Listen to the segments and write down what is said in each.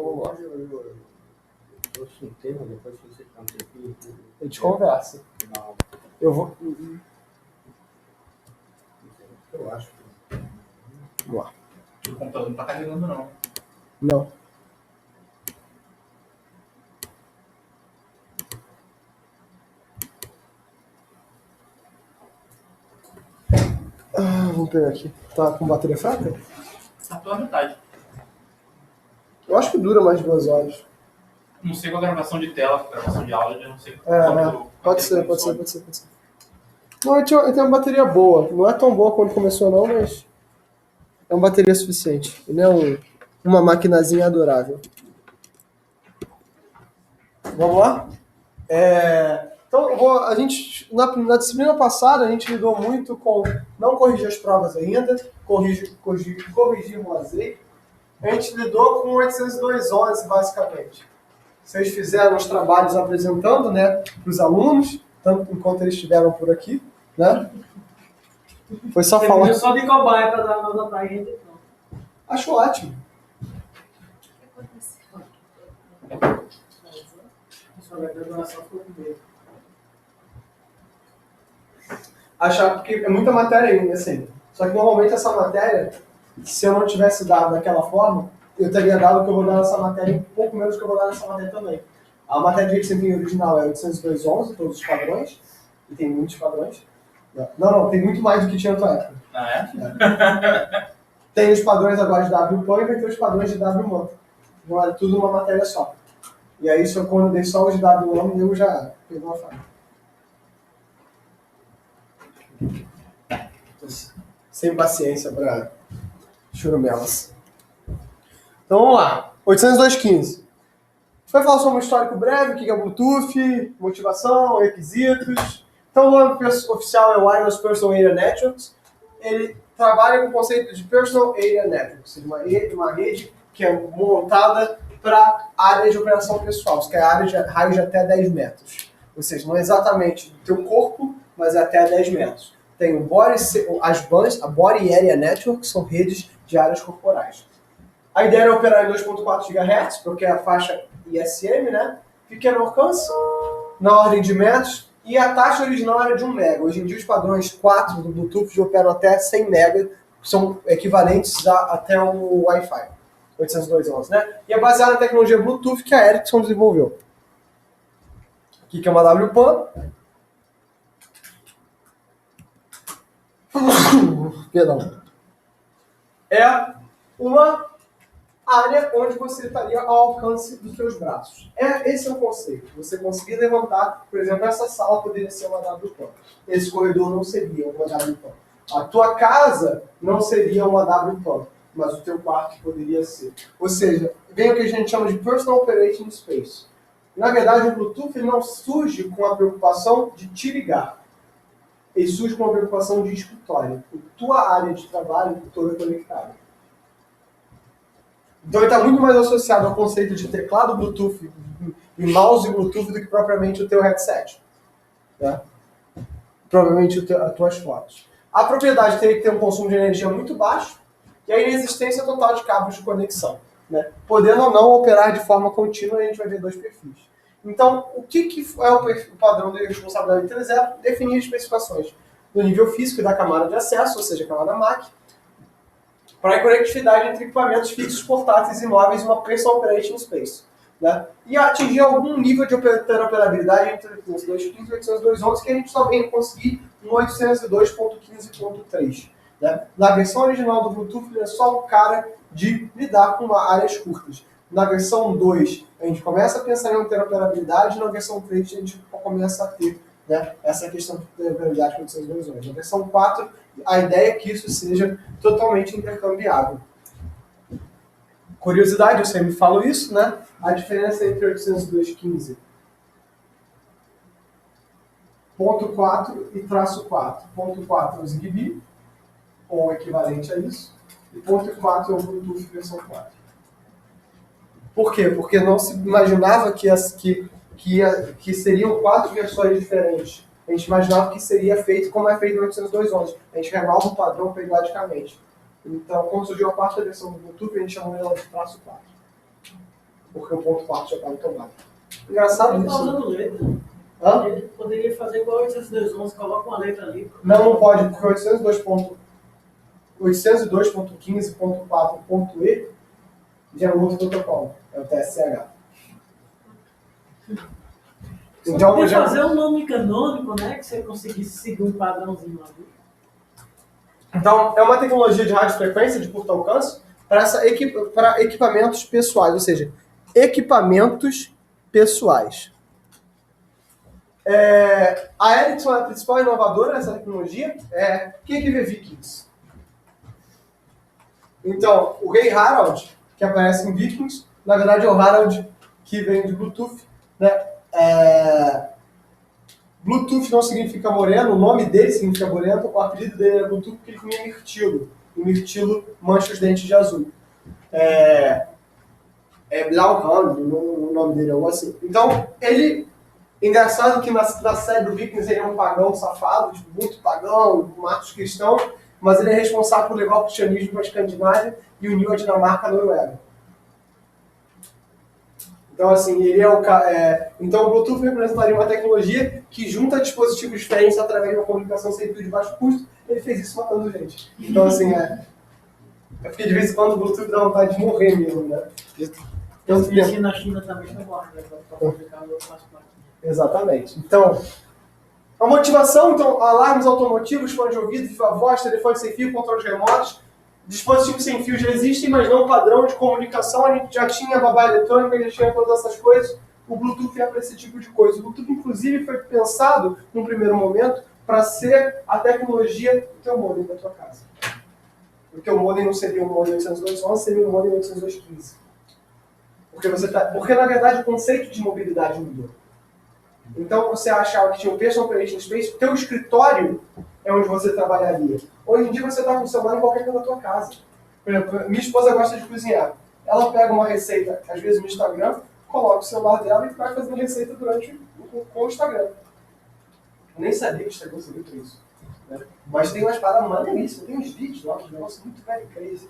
vamos lá. Eu sentei, mas depois que você tá um tempinho. A gente conversa. Não, Eu vou. eu acho. Vamos lá. O computador não tá carregando, não. Não. Vamos pegar aqui. Tá com bateria fraca? Tá pela metade. Eu acho que dura mais de 2 horas. Não sei com a gravação de tela, gravação de áudio, eu não sei. Pode ser. Não, eu tenho uma bateria boa. Não é tão boa quando começou não, mas é uma bateria suficiente. E não é uma maquinazinha adorável. Vamos lá? Então, a gente, na disciplina passada, a gente lidou muito com não corrigir as provas ainda, corrigir o mosaico. A gente lidou com 802.11, basicamente. Vocês fizeram os trabalhos apresentando, né, para os alunos, tanto enquanto eles estiveram por aqui, né? Foi só Você falar. pediu só de cobaia para dar nota pra gente, então. Acho ótimo. Só vai dar só por medo. Achar, porque é muita matéria ainda, assim. Só que normalmente essa matéria, se eu não tivesse dado daquela forma, eu teria dado o que eu vou dar nessa matéria, um pouco menos do que eu vou dar nessa matéria também. A matéria de desempenho original é 802.11, todos os padrões, e tem muitos padrões. Não, tem muito mais do que tinha na tua época. Ah, é? Tem os padrões agora de WPAN e vai ter os padrões de WMAN. Então é tudo uma matéria só. E aí, quando eu dei só os de WMAN, eu já peguei uma falha. Sem paciência para churumelas. Então vamos lá. 802.15. A gente vai falar sobre um histórico breve, o que é Bluetooth, motivação, requisitos. Então o nome oficial é Wireless Personal Area Networks. Ele trabalha com o conceito de Personal Area Networks, uma rede que é montada para área de operação pessoal, que é a área de raio de até 10 metros. Ou seja, não é exatamente do teu corpo, mas é até 10 metros. Tem as BANs, a Body Area Network, que são redes de áreas corporais. A ideia é operar em 2.4 GHz, porque é a faixa ISM, né? Pequeno alcance, na ordem de metros, e a taxa original era de 1 MB. Hoje em dia os padrões 4 do Bluetooth operam até 100 MB, que são equivalentes até o Wi-Fi, 802.11, né? E é baseada na tecnologia Bluetooth que a Ericsson desenvolveu. Aqui que é uma WPAN. Perdão. É uma área onde você estaria ao alcance dos seus braços. Esse é o conceito. Você conseguir levantar, por exemplo, essa sala poderia ser uma WPAN. Esse corredor não seria uma WPAN. A tua casa não seria uma WPAN, mas o teu quarto poderia ser. Ou seja, vem o que a gente chama de Personal Operating Space. Na verdade, o Bluetooth ele não surge com a preocupação de te ligar. Ele surge com a preocupação de escritório. A tua área de trabalho toda conectada. Então ele está muito mais associado ao conceito de teclado Bluetooth e mouse Bluetooth do que propriamente o teu headset. Né? Provavelmente as tuas fotos. A propriedade teria que ter um consumo de energia muito baixo e a inexistência total de cabos de conexão. Né? Podendo ou não operar de forma contínua, a gente vai ver 2 perfis. Então, o que é o padrão de responsabilidade 3.0? Definir especificações do nível físico e da camada de acesso, ou seja, a camada MAC, para a conectividade entre equipamentos fixos, portáteis e móveis em uma Personal Operating Space. Né? E atingir algum nível de interoperabilidade entre 802.15 e 802.11 que a gente só vem conseguir no 802.15.3. Né? Na versão original do Bluetooth, ele é só um cara de lidar com áreas curtas. Na versão 2, a gente começa a pensar em interoperabilidade, e na versão 3 a gente começa a ter, né, essa questão de interoperabilidade com 802.11. Na versão 4, a ideia é que isso seja totalmente intercambiável. Curiosidade, eu sempre falo isso, né? A diferença entre 802.15.4 e traço 4. Ponto 4 é o Zigbee, ou equivalente a isso, e ponto 4 é o Bluetooth versão 4. Por quê? Porque não se imaginava que seriam 4 versões diferentes. A gente imaginava que seria feito como é feito no 802.11. A gente renova o padrão periodicamente. Então, quando surgiu a 4ª versão do Bluetooth, a gente chamou ela de traço 4. porque o ponto 4 já estava tomado. Engraçado Ele tá isso. usando letra. Hã? Ele poderia fazer igual 802.11, coloca uma letra ali. Não pode, porque 802.15.4.e já é um outro protocolo, é o TSCH. Só Então, podia já... fazer um nome canônico, né? Que você conseguisse seguir um padrãozinho ali. então, é uma tecnologia de radiofrequência de curto alcance para equipamentos pessoais, ou seja, equipamentos pessoais. A Ericsson é a principal inovadora nessa tecnologia. Quem que vê Vikings? Então, o rei Harald, que aparece em Vikings, na verdade é o Harald que vem de Bluetooth. Né? Bluetooth não significa moreno, o nome dele significa moreno, o apelido dele era Bluetooth porque ele comia mirtilo. E mirtilo mancha os dentes de azul. Blauhand, o nome dele, algo assim. Então, ele... Engraçado que na série do Vikings ele é um pagão safado, tipo, muito pagão, com atos cristãos, mas ele é responsável por levar o cristianismo para a Escandinávia e uniu a Dinamarca à Noruega. Então, assim, ele é o então o Bluetooth representaria uma tecnologia que junta dispositivos diferentes através de uma comunicação sem fio de baixo custo. Ele fez isso matando gente. Então, assim, porque de vez em quando o Bluetooth dá vontade de morrer mesmo, né? E na China também foi morto, né? Para fabricar o outro passo. Exatamente. Então, a motivação, então, alarmes automotivos, fone de ouvido, viva voz, telefone sem fio, controles remotos, dispositivos sem fio já existem, mas não padrão de comunicação. A gente já tinha babá eletrônica, já tinha todas essas coisas. O Bluetooth é para esse tipo de coisa. O Bluetooth, inclusive, foi pensado, num primeiro momento, para ser a tecnologia do teu modem da tua casa. O teu modem não seria um modem 802.11, seria um modem 802.15. Porque, na verdade, o conceito de mobilidade mudou. Então, você achava que tinha um personal operating space, o teu escritório é onde você trabalharia. Hoje em dia, você está com o celular em qualquer canto da tua casa. Por exemplo, minha esposa gosta de cozinhar. Ela pega uma receita, às vezes no Instagram, coloca o celular dela e vai fazendo receita com o Instagram. Eu nem sabia que o Instagram seria tudo isso. Né? Mas tem umas paradas maneiríssimas, tem uns vídeos lá, um negócio muito very crazy.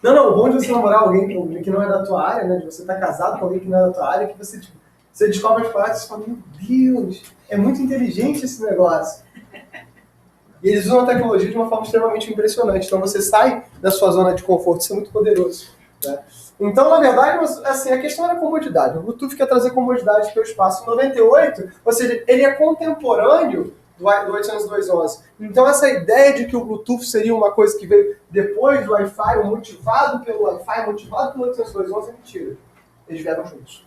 Não, o bom de você namorar alguém que não é da tua área, né? De você estar casado com alguém que não é da tua área, que você descobre as paradas e fala, meu Deus, é muito inteligente esse negócio. E eles usam a tecnologia de uma forma extremamente impressionante. Então você sai da sua zona de conforto, isso é muito poderoso. Né? Então, na verdade, assim, a questão era comodidade. O Bluetooth quer trazer comodidade para o espaço. Em 98, ou seja, ele é contemporâneo do 802.11. Então essa ideia de que o Bluetooth seria uma coisa que veio depois do Wi-Fi, motivado pelo Wi-Fi, motivado pelo 802.11, é mentira. Eles vieram juntos.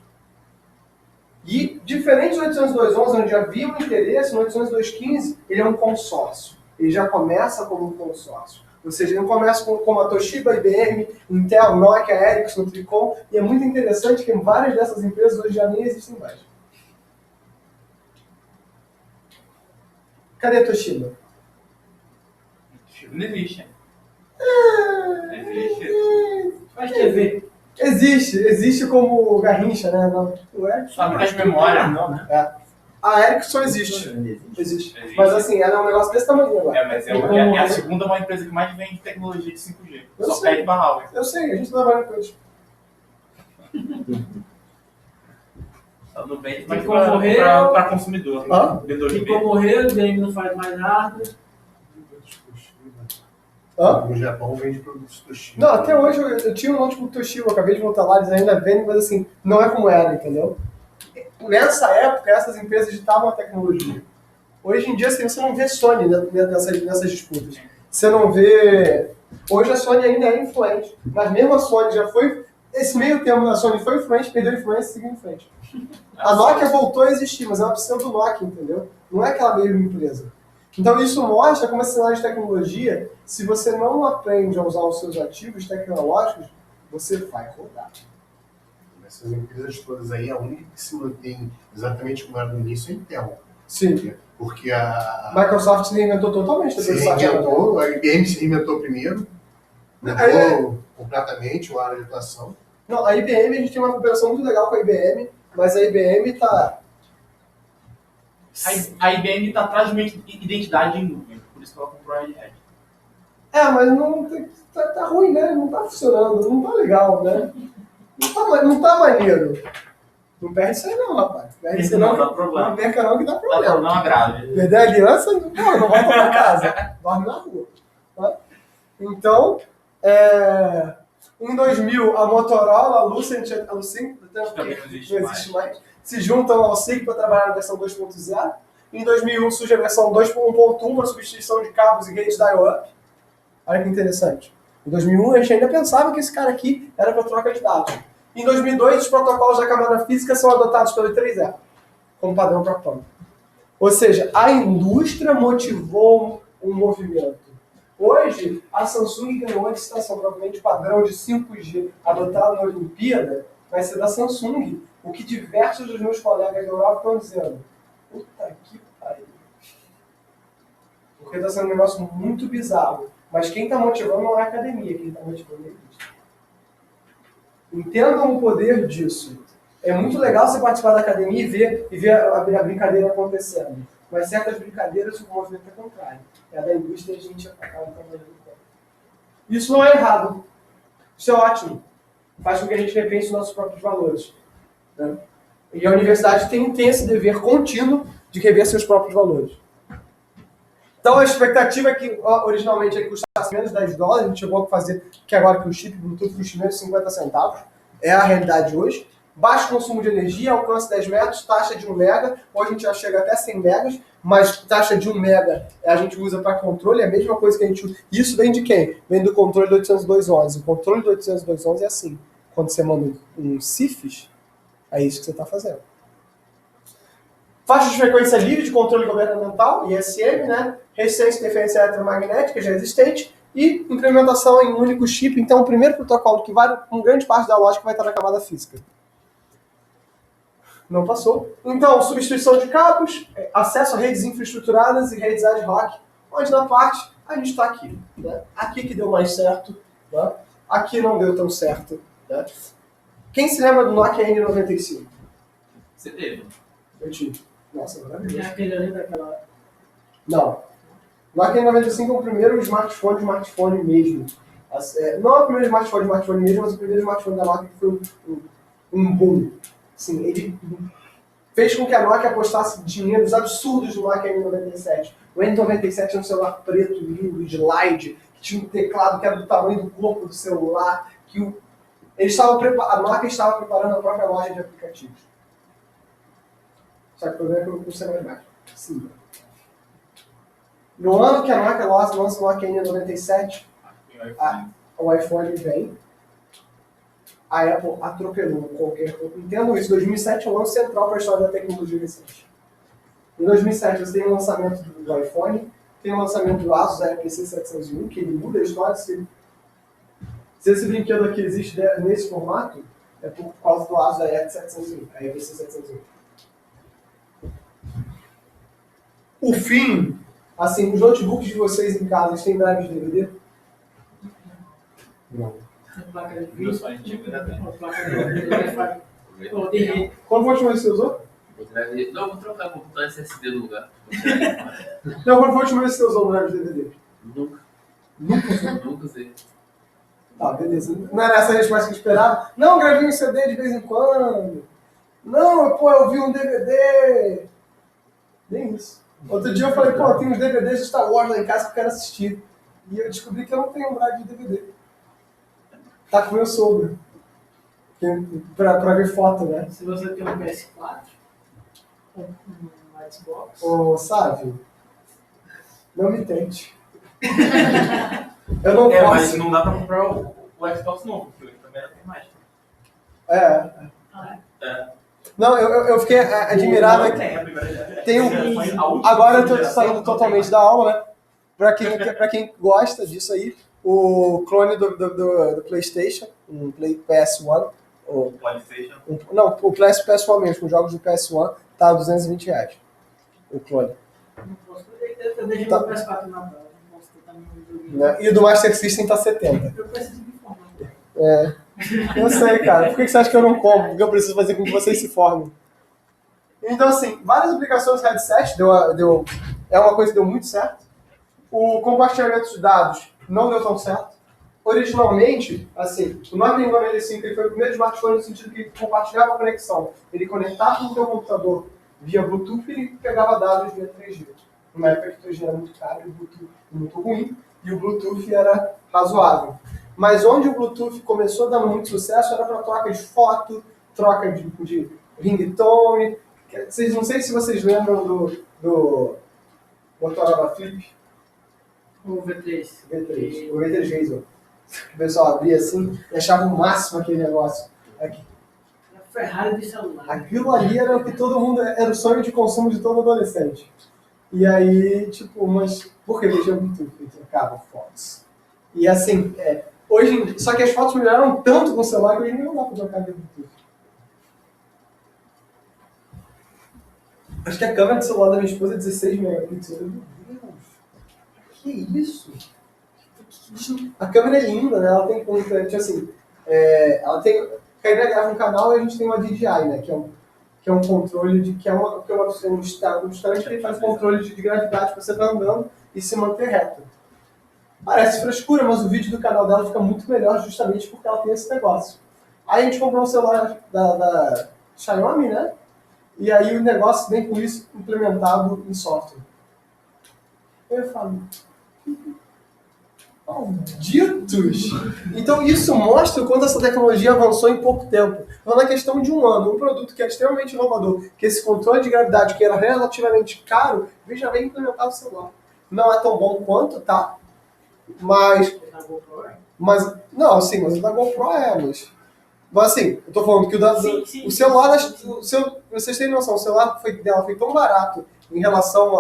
E, diferente do 802.11, onde havia um interesse, no 802.15, ele é um consórcio. Ele já começa como um consórcio. Ou seja, ele não começa como a Toshiba, IBM, Intel, Nokia, Ericsson, Tricom, e é muito interessante que várias dessas empresas hoje já nem existem mais. Cadê a Toshiba? Não existe. Não existe. Faz TV. Existe como Garrincha, né? Não é? Fábrica de memória. Não, né? A Ericsson existe. Existe. Mas assim, ela é um negócio desse tamanho agora. Mas é a segunda maior empresa que mais vende tecnologia de 5G. Eu Só sei. pede pra Huawei. Eu sei, a gente trabalha com eles. Só não vende E mais concorrer- pra consumidor. Hã? Vendedor de E como morreu, o game não faz mais nada. Hã? No Japão vende produtos Toshiba. Não, até hoje eu tinha um notebook Toshiba, eu acabei de voltar lá, eles ainda vendem, mas assim, não é como era, entendeu? Nessa época, essas empresas ditavam a tecnologia. Hoje em dia, assim, você não vê Sony nessas disputas. Você não vê... Hoje a Sony ainda é influente, mas mesmo a Sony já foi... Esse meio termo da Sony foi influente, perdeu a influência e seguiu em frente. A Nokia voltou a existir, mas ela precisa do Nokia, entendeu? Não é aquela mesma empresa. Então isso mostra como esse cenário de tecnologia, se você não aprende a usar os seus ativos tecnológicos, você vai rodar. Essas empresas todas aí, a única que se mantém exatamente como era no início é a Intel. Sim. Porque a Microsoft se reinventou totalmente se depois do Satya Nadella. reinventou, a IBM se reinventou primeiro, mudou completamente o área de atuação. Não, a IBM, a gente tem uma cooperação muito legal com a IBM, mas a IBM tá... A IBM está atrás de uma identidade em nuvem, por isso que ela comprou a Red Hat. Mas não tá ruim, né? Não tá funcionando, não tá legal, né? Não tá maneiro. Não perde isso aí não, rapaz. Perde isso Não não, dá problema. não perca não que dá Dá problema. problema grave. Perder a aliança, não volta pra casa. Dorme na rua. Tá? Então, em 2000, a Motorola, a Lucent Também não existe mais, se juntam ao SIG para trabalhar na versão 2.0. Em 2001 surge a versão 2.1, para substituição de cabos e redes dial-up. Olha que interessante. Em 2001, a gente ainda pensava que esse cara aqui era para troca de dados. Em 2002, os protocolos da camada física são adotados pelo I3E, como padrão para plano. Ou seja, a indústria motivou um movimento. Hoje, a Samsung ganhou a licitação, provavelmente o padrão de 5G adotado na Olimpíada vai ser da Samsung. O que diversos dos meus colegas da Europa estão dizendo. Puta que pariu. Porque está sendo um negócio muito bizarro. Mas quem está motivando não é a academia, quem está motivando é a indústria. Entendam o poder disso. É muito legal você participar da academia e ver a brincadeira acontecendo. Mas certas brincadeiras o movimento é contrário. É a da indústria e a gente acaba trabalhando com. Isso não é errado. Isso é ótimo. Faz com que a gente repense os nossos próprios valores. Né? E a universidade tem esse dever contínuo de rever seus próprios valores. Então a expectativa é que originalmente ele custasse menos de $10, a gente chegou a fazer que agora que o chip Bluetooth custa menos de 50 centavos. É a realidade hoje. Baixo consumo de energia, alcance 10 metros, taxa de 1 mega. Hoje a gente já chega até 100 megas, mas taxa de 1 mega a gente usa para controle, é a mesma coisa que a gente usa. Isso vem de quem? Vem do controle do 802.11. O controle do 802.11 é assim. Quando você manda um CIFS, é isso que você está fazendo. Faixa de frequência livre de controle governamental, ISM, né? Resistência e defesa eletromagnética já existente, e implementação em um único chip. Então, o primeiro protocolo que vai, com grande parte da lógica, vai estar na camada física. Não passou. Então, substituição de cabos, acesso a redes infraestruturadas e redes ad hoc, onde na parte a gente está aqui. Né? Aqui que deu mais certo, né? Aqui não deu tão certo. Né? Quem se lembra do Nokia N95? Você teve. Eu tive. Nossa, maravilhoso. É aquele ali daquela. Não. O Nokia N95 é o primeiro smartphone mesmo. Não é o primeiro smartphone mesmo, mas o primeiro smartphone da Nokia que foi um boom. Assim, ele fez com que a Nokia apostasse dinheiros absurdos no Nokia N97. O N97 é um celular preto, lindo, de slide, que tinha um teclado que era do tamanho do corpo do celular, que a Nokia estava preparando a própria loja de aplicativos. Só que o problema é que eu não consigo mais. Sim. No ano que a Nokia lança o Nokia N97, o iPhone vem, a Apple atropelou qualquer coisa. Entendo isso, 2007 é um ano central para a história da tecnologia recente. Em 2007 você tem o lançamento do iPhone, tem o lançamento do Asus APC 701, que ele muda a história. Se esse brinquedo aqui existe nesse formato, é por causa do Asus APC 701. O fim, assim, os notebooks de vocês em casa, têm drive de DVD? Não. Placa de Meu vídeo. sonho antigo ainda tem. Placa de Wi-Fi. Quando foi a última vez que você usou? Não, vou trocar, vou botar SSD no lugar. Não, quando foi a última vez que você usou um drive de DVD? Nunca. Nunca usei. Tá, beleza. Não era essa a resposta que eu esperava? Não, gravei um CD de vez em quando. Não, pô, eu vi um DVD. Nem isso. Outro dia eu falei, pô, tem uns DVDs de Star Wars lá em casa que eu quero assistir. E eu descobri que eu não tenho um drive de DVD. Tá com o meu sogro. Pra ver foto, né? Se você tem um PS4, um Xbox. Ô, Sávio, não me tente. Eu não posso. Mas não dá pra comprar o Xbox novo, porque ele também não tem mais. Não, eu fiquei admirado. Agora eu tô saindo totalmente da aula, né? Pra quem gosta disso aí, o clone do PlayStation, um PS1. O PlayStation. Não, o PS1 mesmo, com jogos do PS1, tá a R$220. O clone. Não posso. Eu deixei Tá. meu PS4 na tela. Não posso ter também um joguinho. Né? E o do Master System tá 70. Eu preciso me informar. Eu sei, cara. Por que você acha que eu não compro? Porque eu preciso fazer com que vocês se formem. Então, assim, várias aplicações de headset é uma coisa que deu muito certo. O compartilhamento de dados não deu tão certo. Originalmente, assim, o Nokia 95 ele foi o primeiro smartphone no sentido que ele compartilhava a conexão. Ele conectava no seu computador via Bluetooth e ele pegava dados via 3G. Numa época que o 3G era muito caro e o Bluetooth muito ruim, e o Bluetooth era razoável. Mas onde o Bluetooth começou a dar muito sucesso era para troca de foto, troca de ringtone. Não sei se vocês lembram do Motorola Flip. O V3. O V3 Razor. O pessoal abria assim e achava o máximo aquele negócio. Aqui. A Ferrari de celular. Aquilo ali era o que todo mundo... Era o sonho de consumo de todo adolescente. E aí, tipo, mas... Porque mexia Bluetooth, ele trocava fotos. E assim, hoje... Só que as fotos melhoraram tanto com o celular que hoje não dá pra trocar de Bluetooth. Acho que a câmera do celular da minha esposa é 16 megapixels. Meu Deus! Que isso? A câmera é linda, né? Ela tem tipo assim, ela tem, quer grava um canal e a gente tem uma DJI, né? Que é um controle de um instante que faz controle de gravidade para você estar andando e se manter reto. Parece frescura, mas o vídeo do canal dela fica muito melhor justamente porque ela tem esse negócio. Aí a gente comprou um celular da Xiaomi, né? E aí o negócio vem com isso implementado em software. Eu falo, malditos! Então isso mostra o quanto essa tecnologia avançou em pouco tempo. Então na questão de um ano, um produto que é extremamente inovador, que esse controle de gravidade que era relativamente caro, já vem implementado no celular. Não é tão bom quanto, tá? Mas não, assim, mas o da GoPro mas assim, eu tô falando que o celular, vocês têm noção, o celular dela foi tão barato em relação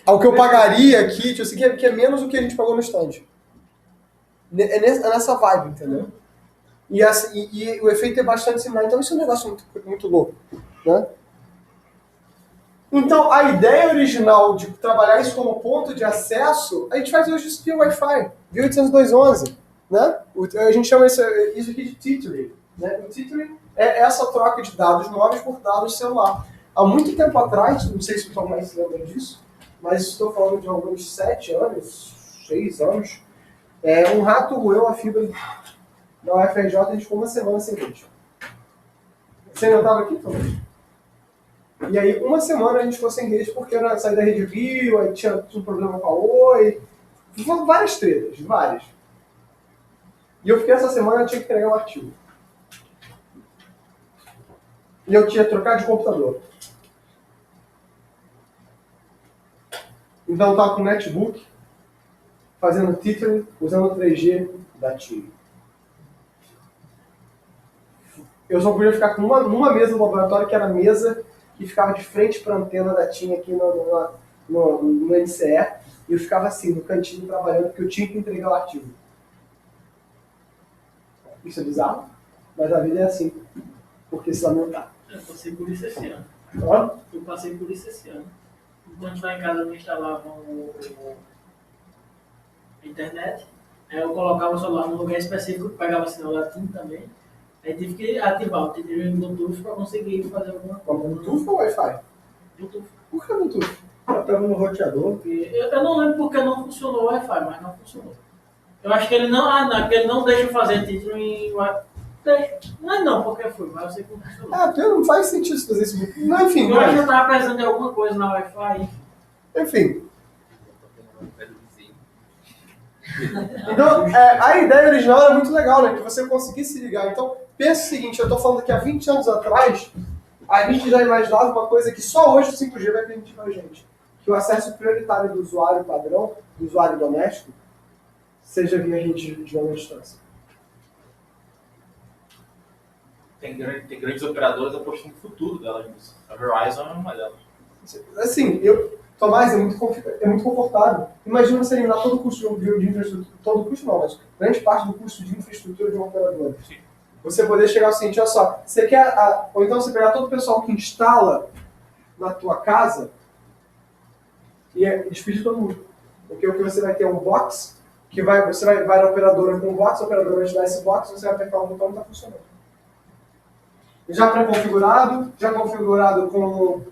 ao que eu pagaria aqui, tipo assim, que é menos do que a gente pagou no stand. É nessa vibe, entendeu? E o efeito é bastante similar, então isso é um negócio muito, muito louco, né? Então, a ideia original de trabalhar isso como ponto de acesso, a gente faz hoje isso via Wi-Fi, via 802.11, né? A gente chama isso aqui de tethering, né? O tethering é essa troca de dados móveis por dados celular. Há muito tempo atrás, não sei se o pessoal mais se lembra disso, mas estou falando de alguns 7 anos, 6 anos, um rato roeu a fibra da UFRJ, a gente ficou uma semana sem rede. Você não estava aqui, Thomas? E aí, uma semana a gente ficou sem rede porque era sair da Rede Rio, aí tinha um problema com a Oi, várias tretas, várias. E eu fiquei essa semana, eu tinha que entregar um artigo. E eu tinha que trocar de computador. Então eu estava com o netbook, fazendo tethering, usando o 3G da TIM. Eu só podia ficar com numa mesa do laboratório, que era a mesa que ficava de frente para a antena da TIM aqui no NCE, e eu ficava assim, no cantinho, trabalhando, porque eu tinha que entregar o artigo. Isso é bizarro, mas a vida é assim, porque se lamentar. Eu passei por isso esse ano. Ó. Eu passei por isso esse ano. Enquanto lá em casa eu instalava a internet, aí eu colocava o celular num lugar específico, pegava sinal latim também. Aí tive que ativar o tethering Bluetooth para conseguir fazer alguma coisa. Bluetooth ou Wi-Fi? Bluetooth. Por que Bluetooth? Estava no roteador. Eu não lembro porque não funcionou o Wi-Fi, mas não funcionou. Eu acho que ele não deixa eu fazer tethering em Wi-Fi. Não, porque foi, mas eu sei que não funcionou. Porque não faz sentido fazer isso. Mas, enfim. Eu acho que eu estava precisando de alguma coisa na Wi-Fi. Enfim. Então, a ideia original era muito legal, né? Que você conseguisse se ligar. Então, pensa o seguinte, eu estou falando que há 20 anos atrás, a gente já imaginava uma coisa que só hoje o 5G vai permitir pra gente. Que o acesso prioritário do usuário padrão, do usuário doméstico, seja via rede de longa distância. Tem grandes operadoras apostando no futuro delas nisso. A Verizon é uma delas. Assim, Tomás, é muito confortável. Imagina você eliminar todo o custo de infraestrutura, todo o custo não, mas grande parte do custo de infraestrutura de uma operadora. Sim. Você poder chegar ao seguinte, olha só, você quer, ou então você pegar todo o pessoal que instala na tua casa e despedir todo mundo. Porque o que você vai ter é um box, você vai na operadora com um box, a operadora vai te dar esse box, você vai apertar um botão e está funcionando. Já pré-configurado com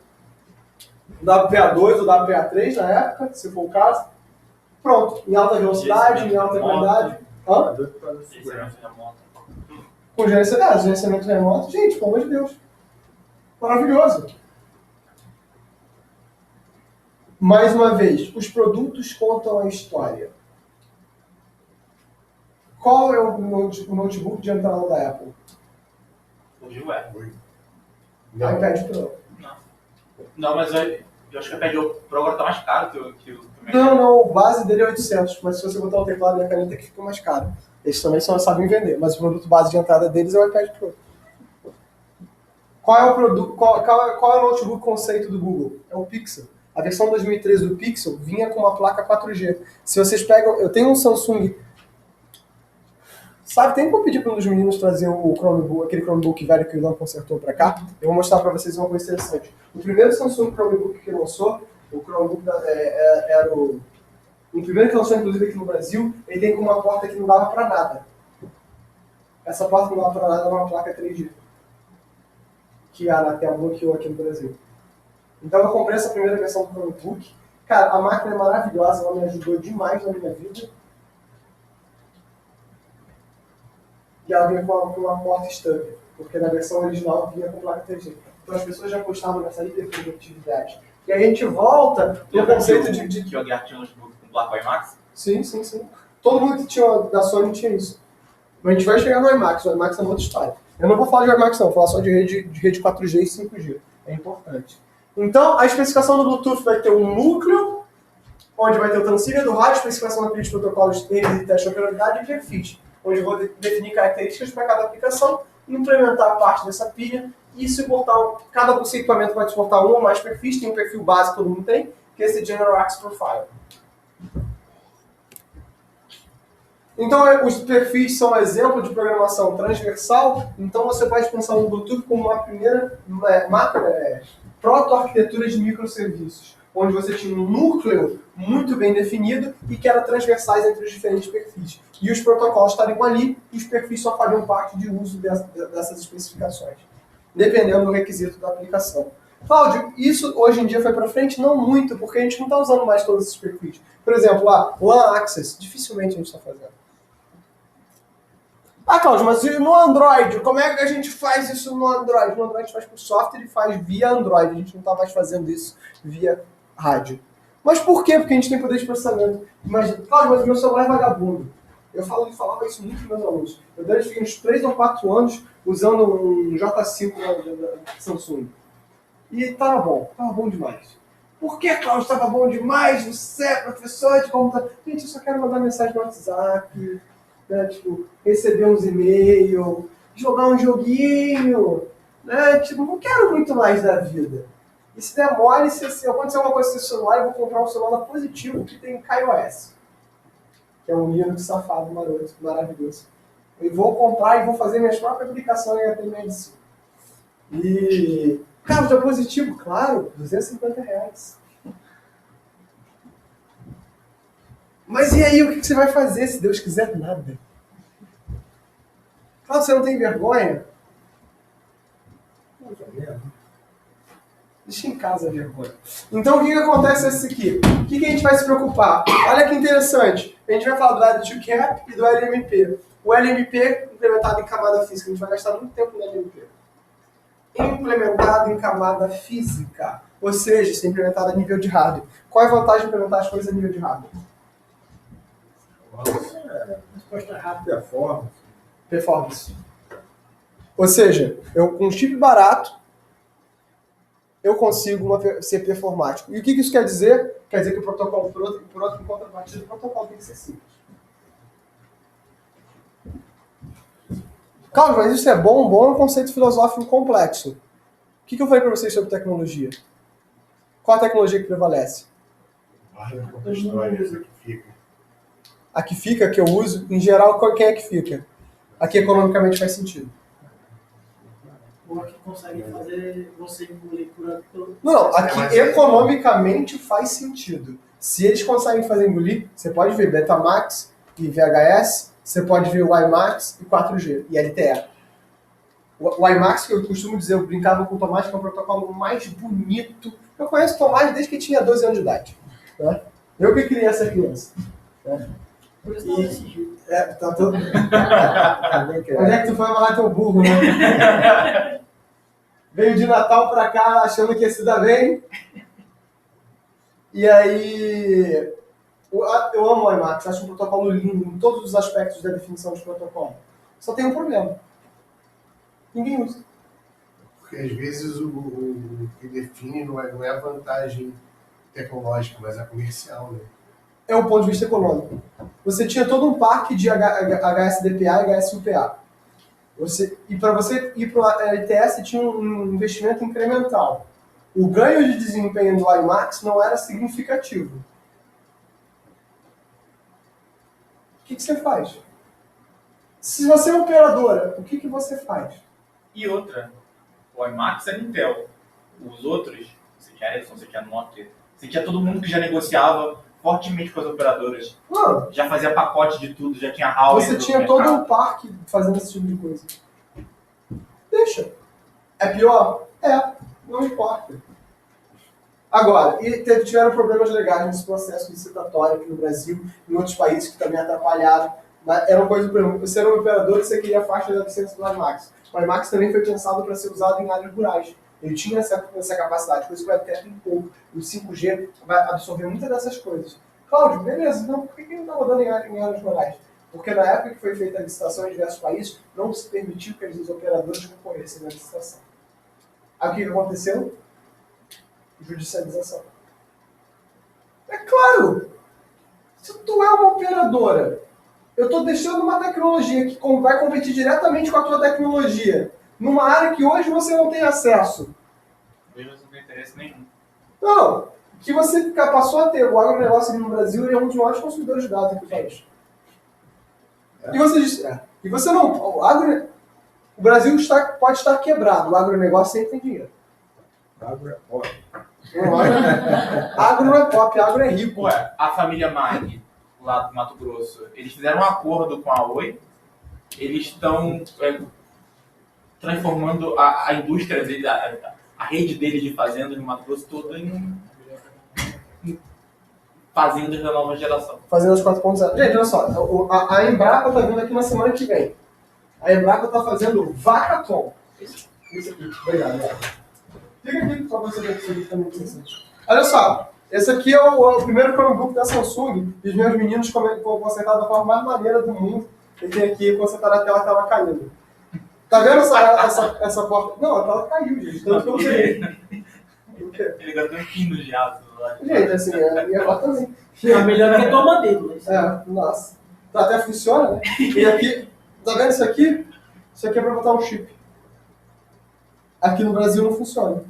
WPA2 ou WPA3 na época, se for o caso. Pronto, em alta velocidade, em alta qualidade. Hã? Gerenciamento remoto. Com gerenciamento remoto, gente, pelo amor de Deus. Maravilhoso. Mais uma vez, os produtos contam a história. Qual é o notebook de entrada da Apple? O Gil é. Não. iPad Pro. Não, mas eu acho que o iPad Pro agora tá mais caro que o Mac. Não, o base dele é 800, mas se você botar o teclado e a caneta que fica mais caro. Eles também só sabem vender, mas o produto base de entrada deles é o iPad Pro. Qual é o produto, qual é o notebook conceito do Google? É o Pixel. A versão 2013 do Pixel vinha com uma placa 4G. Se vocês pegam, eu tenho um Samsung. Sabe, tem como pedir para um dos meninos trazer o Chromebook, aquele Chromebook velho que o Ilan consertou para cá? Eu vou mostrar para vocês uma coisa interessante. O primeiro Samsung Chromebook que lançou, o Chromebook era o primeiro que lançou, inclusive, aqui no Brasil, ele tem com uma porta que não dava para nada. Essa porta que não dava para nada era uma placa 3G. Que a Anatel bloqueou aqui no Brasil. Então eu comprei essa primeira versão do Chromebook. Cara, a máquina é maravilhosa, ela me ajudou demais na minha vida. E ela vinha com uma porta stub, porque na versão original vinha com placa 3G. Então as pessoas já apostavam nessa hiperprodutividade. E aí a gente volta no conceito de... Que o Aguiar tinha um notebook com placa IMAX? Sim. Todo mundo que tinha da Sony tinha isso. Mas a gente vai chegar no IMAX, o IMAX é uma outra história. Eu não vou falar de IMAX não, vou falar só de rede 4G e 5G. É importante. Então, a especificação do Bluetooth vai ter um núcleo, onde vai ter o transceiver do rádio, especificação daqueles protocolos de teste de operabilidade e perfis, onde eu vou definir características para cada aplicação, implementar a parte dessa pilha e suportar, cada equipamento vai suportar um ou mais perfis, tem um perfil básico que todo mundo tem, que é esse General Access Profile. Então, os perfis são um exemplo de programação transversal, então você pode pensar no Bluetooth como uma primeira proto-arquitetura de microserviços, onde você tinha um núcleo muito bem definido e que era transversais entre os diferentes perfis. E os protocolos estariam ali e os perfis só fariam parte de uso dessas especificações, dependendo do requisito da aplicação. Cláudio, isso hoje em dia foi para frente? Não muito, porque a gente não está usando mais todos esses perfis. Por exemplo, LAN Access, dificilmente a gente está fazendo. Cláudio, mas no Android, como é que a gente faz isso no Android? No Android a gente faz por software e faz via Android, a gente não está mais fazendo isso via rádio. Mas por quê? Porque a gente tem poder de processamento. Imagina, Cláudio, mas o meu celular é vagabundo. Eu falava isso muito para meus alunos. Eu fiquei uns 3 ou 4 anos usando um J5 da Samsung. E tava bom demais. Por que, Cláudio, estava bom demais? Você é professor de computador. Gente, eu só quero mandar mensagem no WhatsApp, né? Tipo, receber uns e-mails, jogar um joguinho, né? Tipo, não quero muito mais da vida. E se der mole, se acontecer alguma coisa com esse celular, eu vou comprar um celular positivo que tem KaiOS, que é um Linux safado, maroto, maravilhoso. Eu vou comprar e vou fazer minhas próprias aplicações em HTML5. E... Carro de positivo, claro, R$250. Mas e aí, o que você vai fazer, se Deus quiser? Nada. Claro, você não tem vergonha? Deixa em casa a vergonha. Então, o que acontece nesse aqui? O que a gente vai se preocupar? Olha que interessante. A gente vai falar do L2CAP e do LMP. O LMP, implementado em camada física, a gente vai gastar muito tempo no LMP. Implementado em camada física, ou seja, isso é implementado a nível de hardware. Qual é a vantagem de implementar as coisas a nível de hardware? Resposta rápida. Performance. Ou seja, eu com um chip barato, eu consigo ser performático. E o que isso quer dizer? Quer dizer que o protocolo, por outro em contrapartida, o protocolo tem que ser simples. Carlos, mas isso é bom? Bom é um conceito filosófico complexo. O que eu falei para vocês sobre tecnologia? Qual a tecnologia que prevalece? A história, essa que fica. A que fica, a que eu uso, em geral, quem é que fica? A que economicamente faz sentido. Ou a que consegue fazer você engolir por todo. Não, a que economicamente faz sentido. Se eles conseguem fazer engolir, você pode ver Betamax e VHS, você pode ver o IMAX e 4G, e LTE. O IMAX, que eu costumo dizer, eu brincava com o Tomás, que é o protocolo mais bonito. Eu conheço o Tomás desde que tinha 12 anos de idade. Né? Eu que criei essa criança. Por isso não decidiu. Tá todo... Também que Onde é que tu foi amarrar teu burro, né? Veio de Natal pra cá achando que ia se dar bem. E aí... Eu amo o IMAX, acho um protocolo lindo em todos os aspectos da definição de protocolo. Só tem um problema. Ninguém usa. Porque às vezes o que define não é a vantagem tecnológica, mas a comercial, né? É o ponto de vista econômico. Você tinha todo um parque de HSDPA e HSUPA. E para você ir para o ITS tinha um investimento incremental. O ganho de desempenho do IMAX não era significativo. O que você faz? Se você é operadora, o que você faz? E outra, o IMAX é Intel. Os outros, você tinha Ericsson, você tinha Nokia, você tinha todo mundo que já negociava fortemente com as operadoras. Mano, Já fazia pacote de tudo, já tinha hardware. você tinha todo um parque fazendo esse tipo de coisa. Deixa. É pior? Não importa. Agora, tiveram problemas legais nesse processo licitatório aqui no Brasil, em outros países que também atrapalharam. Mas era uma coisa, por exemplo, você era um operador e você queria a faixa da licença do IMAX. O IMAX também foi pensado para ser usado em áreas rurais. Ele tinha essa capacidade, por isso que o webcast tem pouco. O 5G vai absorver muitas dessas coisas. Cláudio, beleza, então por que ele não está rodando em áreas rurais? Porque na época que foi feita a licitação em diversos países, não se permitiu que os operadores concorressem na licitação. Aí o que aconteceu? Judicialização. É claro! Se tu é uma operadora, eu estou deixando uma tecnologia que vai competir diretamente com a tua tecnologia, numa área que hoje você não tem acesso. Hoje você não tem interesse nenhum. Não, que você passou a ter o agronegócio aqui no Brasil, ele é um dos maiores consumidores de dados aqui no país. E você diz, e você não, o Brasil pode estar quebrado, o agronegócio sempre tem dinheiro. Agro é pop. Agro não é pop, agro é rico. Ué, a família Mag, lá do Mato Grosso, eles fizeram um acordo com a Oi, eles estão transformando a indústria dele, a rede dele de fazendas no Mato Grosso toda em fazendas da nova geração. Fazendas 4.0. Gente, olha só, a Embrapa tá vindo aqui na semana que vem. A Embrapa tá fazendo Vacaton. Isso aqui, obrigado. Fica aqui só pra você ver que isso aqui tá muito interessante. Olha só, esse aqui é o primeiro Chromebook da Samsung e os meus meninos consertaram da forma mais maneira do mundo. Ele tem aqui consertar a tela que tava caindo. Tá vendo essa porta? Não, a tela caiu, gente. Tanto que eu usei. O quê? Ele gastou um quilo de aço lá. Gente, assim, a minha avó também. É melhor que a tua mandíbula. Nossa. Até funciona, né? E aqui, tá vendo isso aqui? Isso aqui é pra botar um chip. Aqui no Brasil não funciona.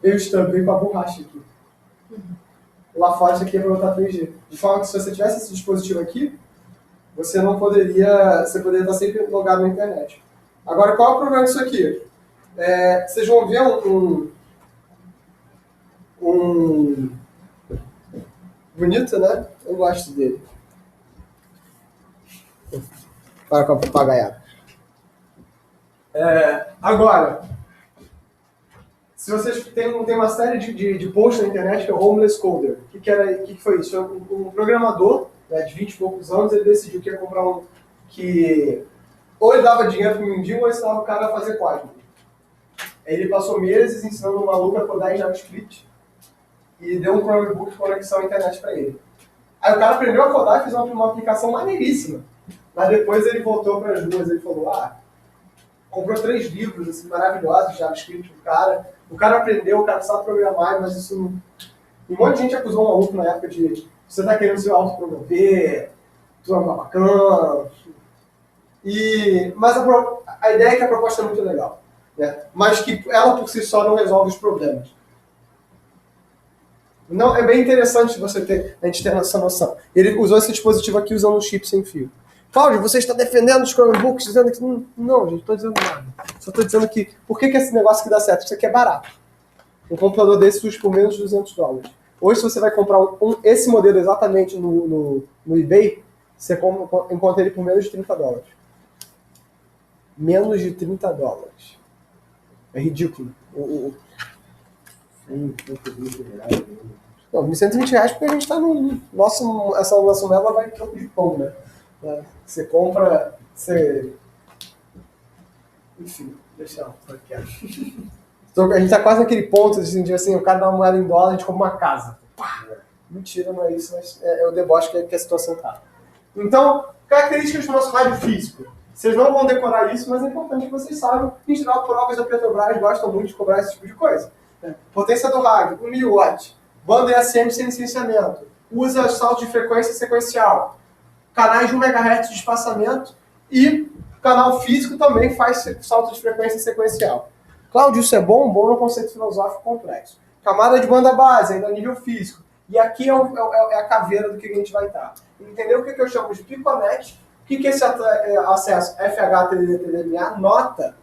Eu estampei com a borracha aqui. Lá fora isso aqui é pra botar 3G. De forma que se você tivesse esse dispositivo aqui, você não poderia. Você poderia estar sempre logado na internet. Agora, qual é o problema disso aqui? Vocês vão ver um bonito, né? Eu gosto dele. Para com a papagaiada. Agora, se vocês tem uma série de posts na internet que é o Homeless Coder. O que foi isso? Um programador, né, de 20 e poucos anos, ele decidiu que ia comprar que ou ele dava dinheiro para o mendigo ou ensinava o cara a fazer código. Ele passou meses ensinando um maluco a codar em JavaScript e deu um Chromebook de conexão à internet para ele. Aí o cara aprendeu a codar e fez uma aplicação maneiríssima. Mas depois ele voltou para as ruas e ele falou, comprou 3 livros assim, maravilhosos de JavaScript pro cara. O cara aprendeu, o cara sabe programar, mas isso não... Um monte de gente acusou o maluco na época de você tá querendo se autopromover, tu é um babacão. Mas a ideia é que a proposta é muito legal, né? Mas que ela por si só não resolve os problemas. Não, é bem interessante a gente ter essa noção. Ele usou esse dispositivo aqui usando um chip sem fio. Cláudio, você está defendendo os Chromebooks, dizendo que... Não, gente, não estou dizendo nada. Só estou dizendo que... Por que esse negócio aqui dá certo? Isso aqui é barato. Um computador desse surge por menos de $200. Hoje, se você vai comprar esse modelo exatamente no eBay, você encontra ele por menos de $30. Menos de $30. É ridículo. Não, R$ 1.120 porque a gente tá no essa nossa mela vai em troco de pão, né? Você compra, você... Enfim, deixa eu aqui. Então, a gente tá quase naquele ponto, assim, o cara dá uma moeda em dólar, a gente compra uma casa. Pá! Mentira, não é isso, mas é o deboche que a situação tá. Então, características do nosso rádio físico. Vocês não vão decorar isso, mas é importante que vocês saibam. Em geral, provas da Petrobras gostam muito de cobrar esse tipo de coisa. Potência do rádio, 1.000 watts. Banda ESM sem licenciamento. Usa salto de frequência sequencial. Canais de 1 MHz de espaçamento. E canal físico também faz salto de frequência sequencial. Cláudio, isso é bom? Bom é um conceito filosófico complexo. Camada de banda base, ainda nível físico. E aqui é a caveira do que a gente vai estar. Entendeu o que eu chamo de Piconet? O que esse acesso FHTDMA nota?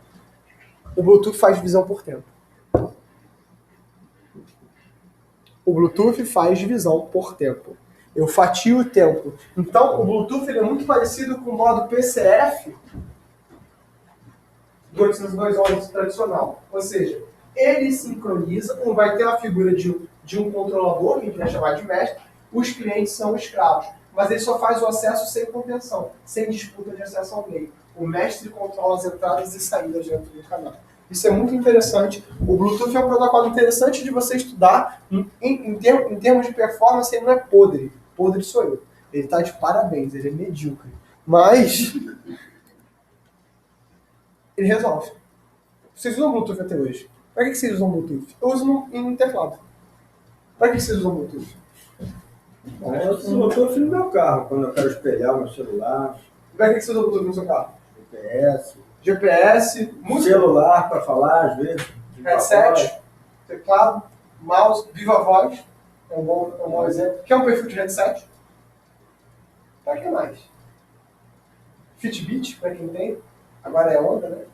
O Bluetooth faz divisão por tempo. O Bluetooth faz divisão por tempo. Eu fatio o tempo. Então, o Bluetooth ele é muito parecido com o modo PCF do 802.11 tradicional. Ou seja, ele sincroniza, vai ter a figura de um controlador, que a gente vai chamar de mestre, os clientes são escravos. Mas ele só faz o acesso sem contenção, sem disputa de acesso ao meio. O mestre controla as entradas e saídas dentro do canal. Isso é muito interessante. O Bluetooth é um protocolo interessante de você estudar. Em termos de performance, ele não é podre. Podre sou eu. Ele está de parabéns, ele é medíocre. Mas ele resolve. Vocês usam Bluetooth até hoje? Para que vocês usam Bluetooth? Eu uso em teclado. Para que vocês usam Bluetooth? Eu uso Bluetooth no meu carro, quando eu quero espelhar o meu celular. Para que você usa Bluetooth no seu carro? GPS, música, celular para falar, às vezes. headset, teclado, mouse, viva voz. É um bom exemplo. Quer um perfil de headset? Para que mais? Fitbit, para quem tem. Agora é onda, né?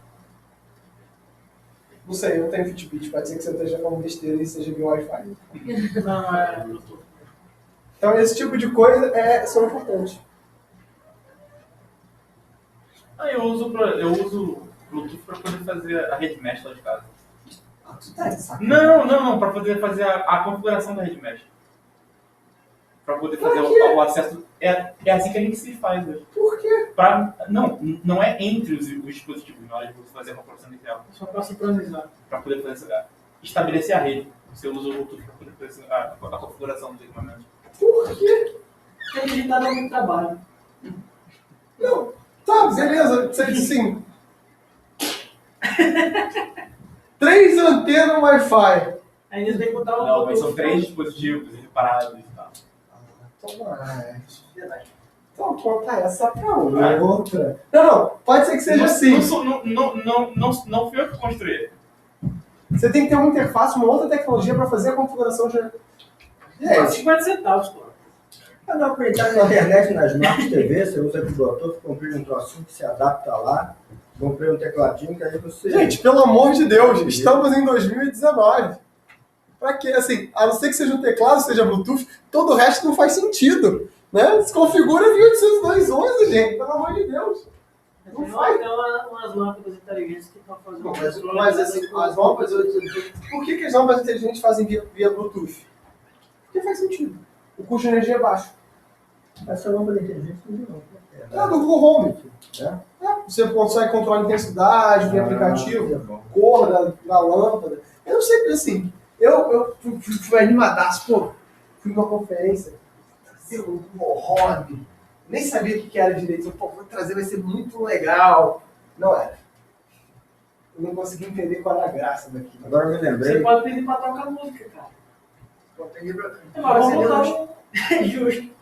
Não sei, eu não tenho Fitbit. Pode ser que você esteja falando besteira e seja via Wi-Fi. Não, é Bluetooth. Então, esse tipo de coisa são importantes. Eu uso Bluetooth para poder fazer a rede mesh lá de casa. Tu tá de saco. Não, para poder fazer a configuração da rede mesh. Para poder fazer o acesso. É assim que a gente se faz hoje. Por quê? Não é entre os dispositivos, na hora de você fazer a configuração inicial. Só para sincronizar. Para poder estabelecer a rede. Você usa o Bluetooth para poder fazer a configuração dos equipamentos. Por quê? Porque digitar dá muito trabalho. Não. Tá, beleza. Você disse assim. 3 antenas Wi-Fi. Ainda tem que botar o Não, mas são 3 dispositivos separados e tal. Então conta essa pra outra. Não, pode ser que seja assim. Não fui eu que construí. Você tem que ter uma interface, uma outra tecnologia pra fazer a configuração de... 50 centavos, pô. Eu não acredito na internet, na Smart TV, você usa aqui o Bluetooth, comprei um trocinho que se adapta lá, comprei um tecladinho que aí você... Gente, pelo amor de Deus, estamos em 2019. Pra quê? Assim, a não ser que seja um teclado, seja Bluetooth, todo o resto não faz sentido. Né? Se configura via 802.11, gente, pelo amor de Deus. Não Tem faz. umas lâmpadas inteligentes que estão fazendo... Mas assim, as lâmpadas... Por que as lâmpadas inteligentes fazem via Bluetooth? Porque faz sentido. O custo de energia é baixo. Essa lâmpada inteligente não. É do Google Home. É? Você consegue controlar a intensidade do aplicativo, cor da lâmpada. Eu não sei, assim, eu fui animadaço, pô, fui numa conferência, trazer o hobby, nem sabia o que era direito, pô, vou trazer, vai ser muito legal. Não era. Eu não consegui entender qual era a graça daquilo. Agora eu me Você lembrei. pode pedir pra tocar música, cara. Eu peguei pra... Vamos botar justo.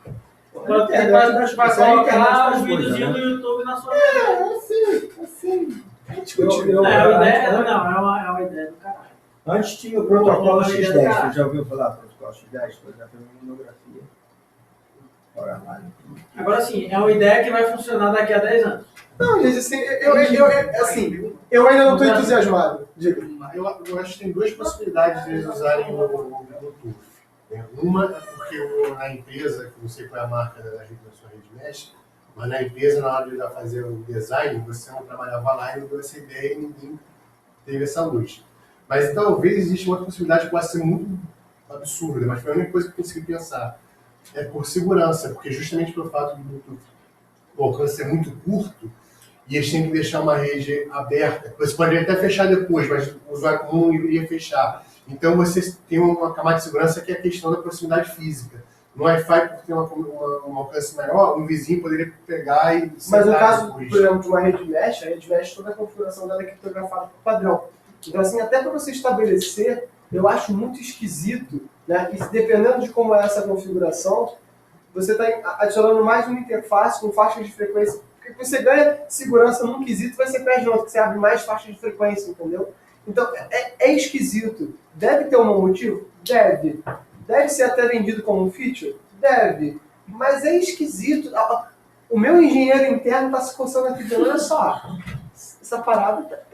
Pode pedir internet pra das- a internet colocar das um coisas, videozinho né? do YouTube na sua TV. assim. Eu- É uma ideia do caralho. Antes tinha o protocolo Uma X10, ideia do você já ouviu falar do protocolo X10? Por exemplo, uma monografia. Ora lá. Agora sim, é uma ideia que vai funcionar daqui a 10 anos. Não, gente, assim, eu ainda não estou entusiasmado. Diga. Eu acho que tem duas possibilidades de eles usarem o Bluetooth. Uma é porque na empresa, que não sei qual é a marca da sua rede mesh, mas na empresa, na hora de já fazer o design, você não trabalhava lá e não deu essa ideia e ninguém teve essa luz. Mas talvez exista uma outra possibilidade que possa ser muito absurda, mas foi a única coisa que eu consegui pensar. É por segurança, porque justamente pelo fato do Bluetooth o alcance ser muito curto, e eles têm que deixar uma rede aberta. Você poderia até fechar depois, mas o usuário comum iria fechar. Então você tem uma camada de segurança que é a questão da proximidade física. No Wi-Fi, por ter um alcance maior, um vizinho poderia pegar e... Mas no caso, por exemplo, de uma rede mesh, a rede mesh, toda a configuração dela é criptografada por padrão. Então, assim, até para você estabelecer, eu acho muito esquisito, né? E dependendo de como é essa configuração, você está adicionando mais uma interface com faixas de frequência. Porque você ganha segurança num quesito, você perde no outro, que você abre mais faixas de frequência, entendeu? Então, é esquisito. Deve ter um motivo? Deve. Deve ser até vendido como um feature? Deve. Mas é esquisito. O meu engenheiro interno está se coçando aqui dizendo, olha só, essa parada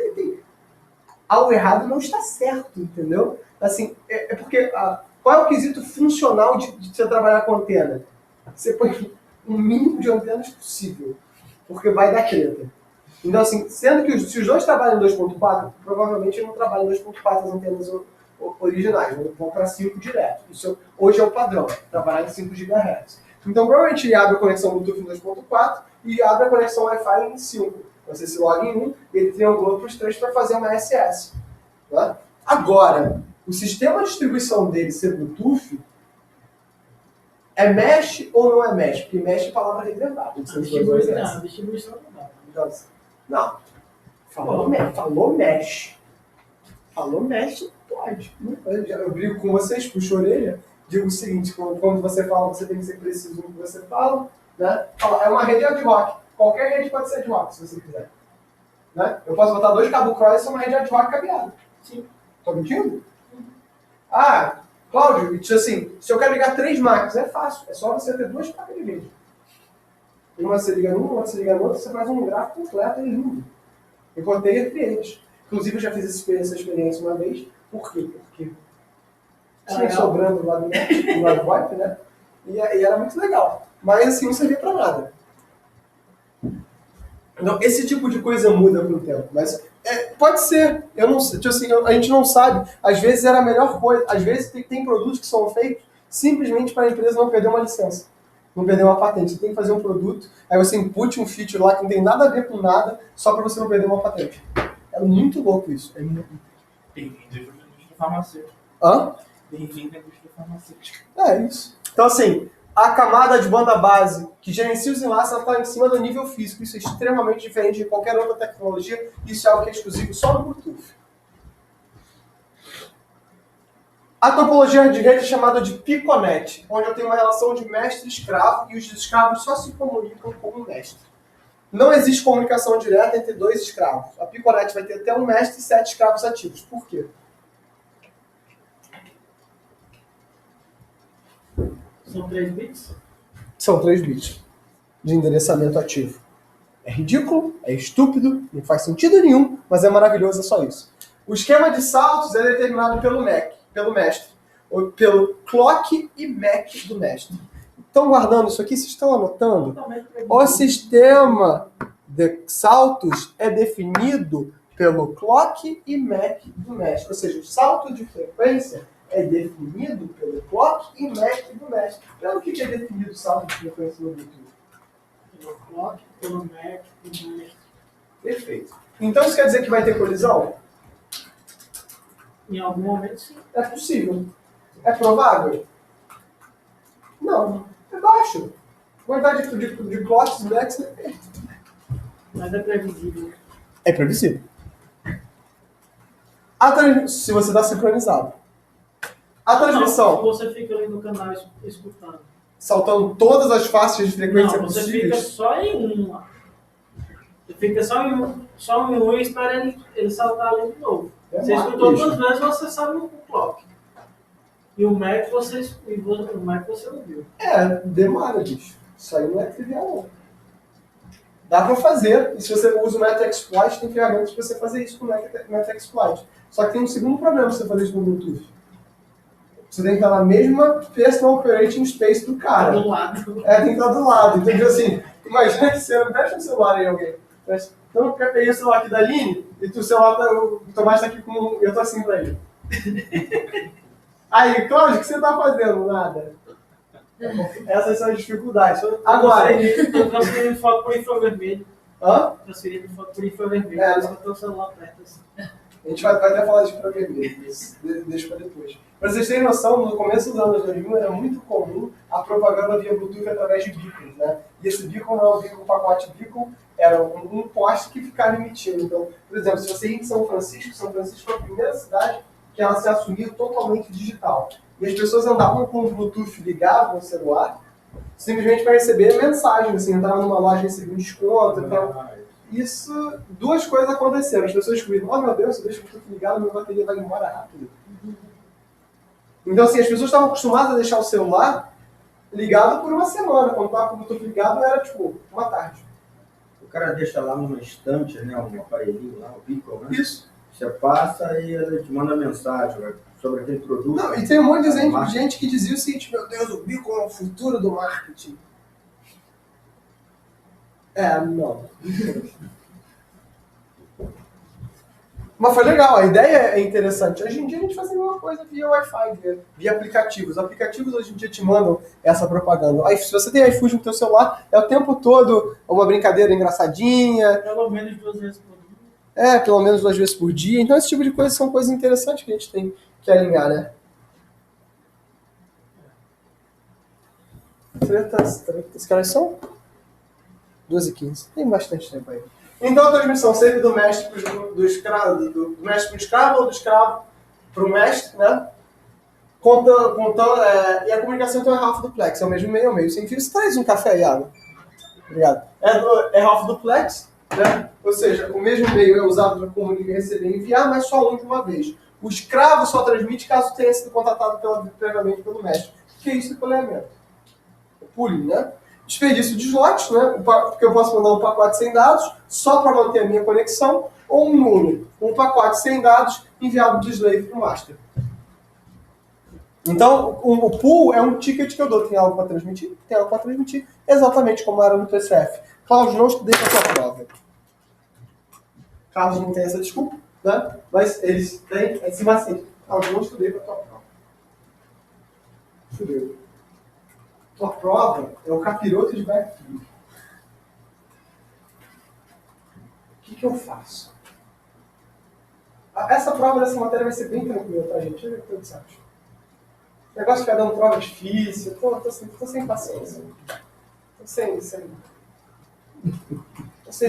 algo errado não está certo, entendeu? Assim, porque qual é o quesito funcional de você trabalhar com antena? Você põe o mínimo de antenas possível, porque vai dar treta. Então, assim, sendo que se os dois trabalham em 2.4, provavelmente não trabalham em 2.4 as antenas originais, vão para 5 direto. Isso hoje é o padrão, trabalhar em 5 GHz. Então, provavelmente ele abre a conexão Bluetooth em 2.4 e abre a conexão Wi-Fi em 5. Você se loga em um, ele triangula para os três para fazer uma SS. Né? Agora, o sistema de distribuição dele ser Bluetooth é mesh ou não é mesh? Porque mesh é palavra reservada. Distribuição não dá. Então, não. Falou mesh. Falou mesh, pode. Eu brigo com vocês, puxo a orelha, digo o seguinte, quando você fala, você tem que ser preciso no que você fala, né? É uma rede ad hoc. Qualquer rede pode ser ad hoc, se você quiser. Né? Eu posso botar 2 cabo cross e uma rede ad hoc cabeada. Sim. Tô mentindo? Ah, Cláudio, assim, se eu quero ligar 3 máquinas, é fácil. É só você ter 2 placas de rede. Uma você liga numa, outra você liga na outra, você faz um gráfico completo e lindo. Eu cortei entre eles. Inclusive, eu já fiz essa experiência uma vez. Por quê? Porque tinha sobrando lá do VoIP, né? E era muito legal. Mas, assim, não servia pra nada. Então, esse tipo de coisa muda com o tempo. Mas pode ser. Eu não sei. Tipo assim, a gente não sabe. Às vezes era a melhor coisa. Às vezes tem produtos que são feitos simplesmente para a empresa não perder uma licença. Não perder uma patente. Você tem que fazer um produto, aí você input um feature lá que não tem nada a ver com nada, só para você não perder uma patente. É muito louco isso. Bem-vindo à indústria farmacêutica. Hã? Bem-vindo à indústria farmacêutica. É isso. Então, assim, a camada de banda base que gerencia os enlaces está em cima do nível físico. Isso é extremamente diferente de qualquer outra tecnologia. Isso é algo que é exclusivo só no Bluetooth. A topologia de rede é chamada de Piconet, onde eu tenho uma relação de mestre e escravo, e os escravos só se comunicam com o mestre. Não existe comunicação direta entre 2 escravos. A Piconet vai ter até um mestre e 7 escravos ativos. Por quê? São 3 bits? São 3 bits de endereçamento ativo. É ridículo, é estúpido, não faz sentido nenhum, mas é maravilhoso, é só isso. O esquema de saltos é determinado pelo mestre, ou pelo clock e MAC do mestre. Estão guardando isso aqui? Vocês estão anotando? O sistema de saltos é definido pelo clock e MAC do mestre. Ou seja, o salto de frequência é definido pelo clock e MAC do mestre. Pelo que é definido o salto de frequência no Bluetooth? Pelo clock, pelo MAC, pelo mestre. Perfeito. Então isso quer dizer que vai ter colisão? Em algum momento, sim. É possível. É provável? Não. É baixo. A quantidade de clocks, MACs, Mas é previsível. é previsível. Se você está sincronizado. A transmissão, Não, você fica ali no canal escutando. saltando todas as faixas de frequência Não, você fica possíveis. só em uma. Você fica só em um e espera ele saltar ali de novo. Você escutou bicho. 2 vezes, você sabe o clock. E o Mac você ouviu. Demora, bicho. Isso aí não é trivial, não. Dá pra fazer. E se você usa o Metaxploit, tem ferramentas pra você fazer isso com o Metaxploit. Só que tem um segundo problema pra você fazer isso no Bluetooth. Você tem que estar na mesma personal operating space do cara. Do lado. Tem que estar do lado. Então, assim, imagina que você fecha o celular em alguém. Então, eu peguei o celular aqui da Aline, e o celular, o Tomás tá aqui com... Eu tô assim pra ele. Aí, Cláudio, o que você tá fazendo? Nada. Essas são as dificuldades. Agora, Eu transferi foto por infravermelho. hã? Transferi foto por infravermelho. É. Por isso que eu tô o celular perto assim. A gente vai até falar de infravermelho, isso deixa pra depois. Pra vocês terem noção, no começo dos anos 2000 era muito comum a propaganda via Bluetooth através de beacons, né? E esse beacon não é um beacon, pacote beacon, era um poste que ficava emitindo. Então, por exemplo, se você ir em São Francisco foi a primeira cidade que ela se assumiu totalmente digital. E as pessoas andavam com o Bluetooth ligado no celular, simplesmente para receber mensagem, assim, entrava numa loja e recebia um desconto, então... Isso, duas coisas aconteceram. As pessoas descobriram, oh meu Deus, se eu deixo o Bluetooth ligado, minha bateria vai embora rápido. Então, assim, as pessoas estavam acostumadas a deixar o celular ligado por uma semana. Quando estava com o Bluetooth ligado, era tipo uma tarde. O cara deixa lá numa estante, né? Um aparelhinho lá, o beacon, né? Isso. Você passa e ele te manda mensagem, né, sobre aquele produto. Não, e tem um monte de gente que dizia o seguinte, meu Deus, o beacon é o futuro do marketing. Não. Mas foi legal, a ideia é interessante. Hoje em dia a gente faz a mesma coisa via Wi-Fi, via aplicativos. Os aplicativos hoje em dia te mandam essa propaganda. Aí, se você tem iFood no teu celular, é o tempo todo uma brincadeira engraçadinha. Pelo menos 2 vezes por dia. Pelo menos 2 vezes por dia. Então esse tipo de coisa são coisas interessantes que a gente tem que alinhar, né? Tretas, que horas são? 2h15. Tem bastante tempo aí. Então a transmissão sempre do mestre do escravo, do mestre para o escravo ou do escravo para o mestre, né? E a comunicação então é half duplex, é o mesmo meio sem fio. Você traz um café e água. Obrigado. É half duplex, né? Ou seja, o mesmo meio é usado para comunicar, receber e enviar, mas só um de uma vez. O escravo só transmite caso tenha sido contatado previamente pelo mestre. O que é isso? Coleamento. O pooling, né? Desperdício de slots, né? Porque eu posso mandar um pacote sem dados só para manter a minha conexão, ou um nulo, um pacote sem dados enviado do slave para o master. Então, o pool é um ticket que eu dou. Tem algo para transmitir? Tem algo para transmitir. Exatamente como era no PCF. Cláudio, não estudei para a tua prova. Carlos não tem essa desculpa, né? Mas eles têm esse macete. Cláudio, não estudei para a tua prova. Fudeu. Tua prova é o capiroto de backflip. O que eu faço? Essa prova dessa matéria vai ser bem tranquila, tá, gente? Eu tô de saco. O negócio de ficar dando prova difícil, tô sem paciência. Tô sem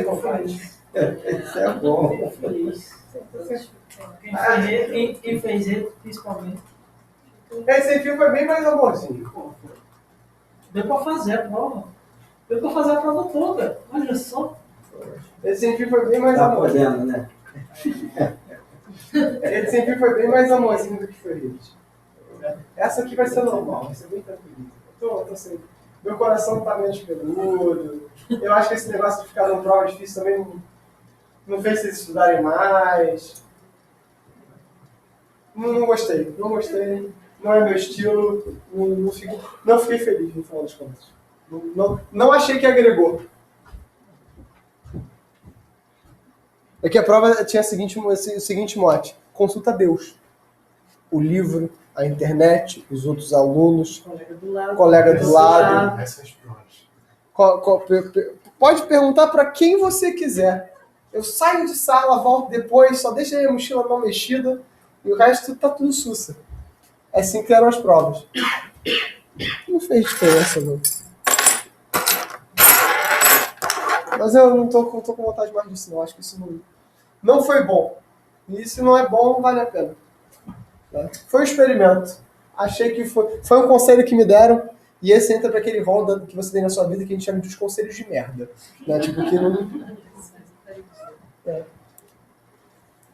vontade. Isso é bom. Fico feliz. Quem fez ele, principalmente. Esse fio foi bem mais amorzinho. Deu pra fazer a prova. Deu pra fazer a prova toda. Olha só. Esse fio foi bem mais Tá amorzinho. podendo, né? Esse fio foi bem mais amorzinho do que foi esse. Essa aqui vai ser normal, vai ser bem tranquilo. Tô sem. Meu coração tá menos peludo. Eu acho que esse negócio de ficar dando prova difícil também não fez vocês estudarem mais. Não gostei. Não é meu estilo. Não fiquei feliz no final das contas. Não achei que agregou. Aqui a prova tinha o seguinte mote: consulta Deus. O livro, a internet, os outros alunos, colega do lado. Essas provas. Pode perguntar para quem você quiser. Eu saio de sala, volto depois, só deixo a mochila não mexida e o resto tá tudo sussa. É assim que eram as provas. Não fez diferença, não. Mas eu não tô com vontade mais disso, não. Acho que isso não foi bom. E se não é bom, não vale a pena. Foi um experimento. Achei que foi um conselho que me deram. E esse entra para aquele rol que você tem na sua vida que a gente chama de conselhos de merda. Né? Tipo, que não...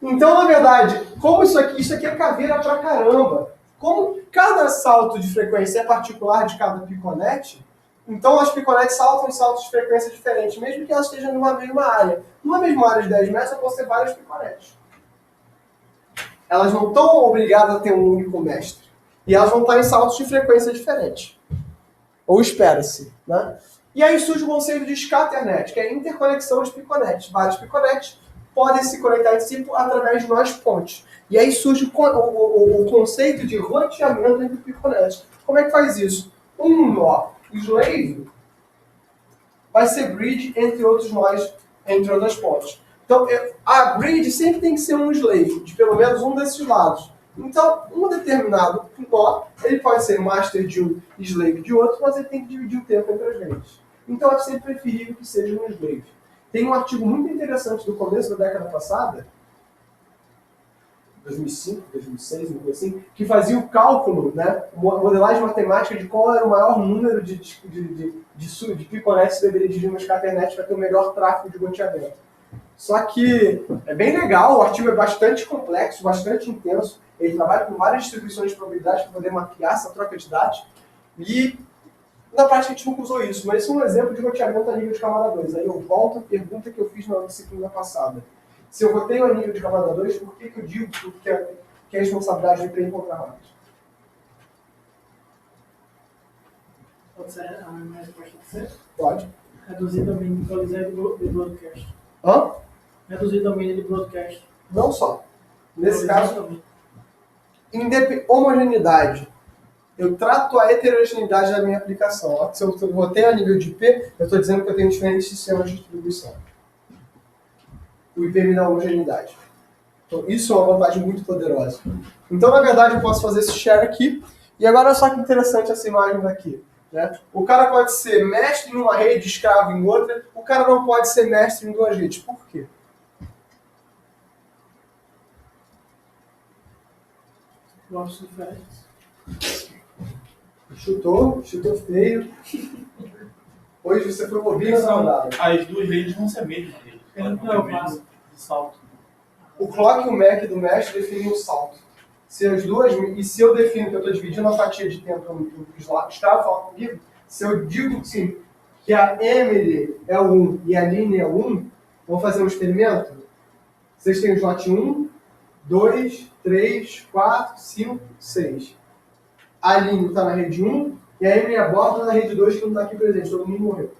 Então, na verdade, como isso aqui é caveira pra caramba. Como cada salto de frequência é particular de cada piconete, então as piconetes saltam em saltos de frequência diferentes, mesmo que elas estejam numa mesma área. Numa mesma área de 10 metros, eu posso ter várias piconetes. Elas não estão obrigadas a ter um único mestre. E elas vão estar em saltos de frequência diferentes. Ou espera-se, né? E aí surge o conceito de scaternet, que é a interconexão de piconetes. Vários piconetes podem se conectar entre si através de nós pontes. E aí surge o conceito de roteamento entre piconetes. Como é que faz isso? Um nó slave vai ser grid entre outros nós, entre outras pontes. Então, a grid sempre tem que ser um slave, de pelo menos um desses lados. Então, um determinado nó, ele pode ser master de um e slave de outro, mas ele tem que dividir o tempo entre as redes. Então, é sempre preferível que seja um slave. Tem um artigo muito interessante do começo da década passada, 2005, 2006, uma coisa assim, que fazia o cálculo, né, modelagem matemática de qual era o maior número de piconetes que deveria dirigir uma Ethernet para ter o melhor tráfego de roteamento. Só que é bem legal, o artigo é bastante complexo, bastante intenso, ele trabalha com várias distribuições de probabilidade para poder mapear essa troca de dados, e na prática a gente nunca usou isso, mas isso é um exemplo de roteamento a nível de camada 2. Aí eu volto à pergunta que eu fiz na disciplina passada. Se eu roteio a nível de camada 2, por que eu digo que é responsabilidade de pré encontrar rápido? Pode ser a minha resposta pode ser? Pode. Reduzir domínio de colisão de broadcast. Hã? Reduzir domínio de broadcast. Não só. Nesse caso, também. Homogeneidade. Eu trato a heterogeneidade da minha aplicação. Se eu roteio a nível de IP, eu estou dizendo que eu tenho diferentes sistemas de distribuição. O IP me dá homogeneidade. Então, isso é uma vantagem muito poderosa. Então, na verdade, eu posso fazer esse share aqui. E agora, olha só que interessante essa imagem daqui. Né? O cara pode ser mestre em uma rede, escravo em outra. O cara não pode ser mestre em duas redes. Por quê? Blocos diferentes. Chutou feio. Hoje você foi bobinho essa rodada. As duas redes vão ser a mesma rede. Não, eu faço. De salto. O clock e o MAC do mestre definem o salto. Se as duas, e se eu defino que eu estou dividindo a fatia de tempo no escravo fala comigo, se eu digo sim, que a Emily é o 1 e a Aline é o 1, vamos fazer um experimento? Vocês têm o slot 1, 2, 3, 4, 5, 6. A Aline está na rede 1 e a Emily aborda na rede 2 que não está aqui presente, todo mundo morreu.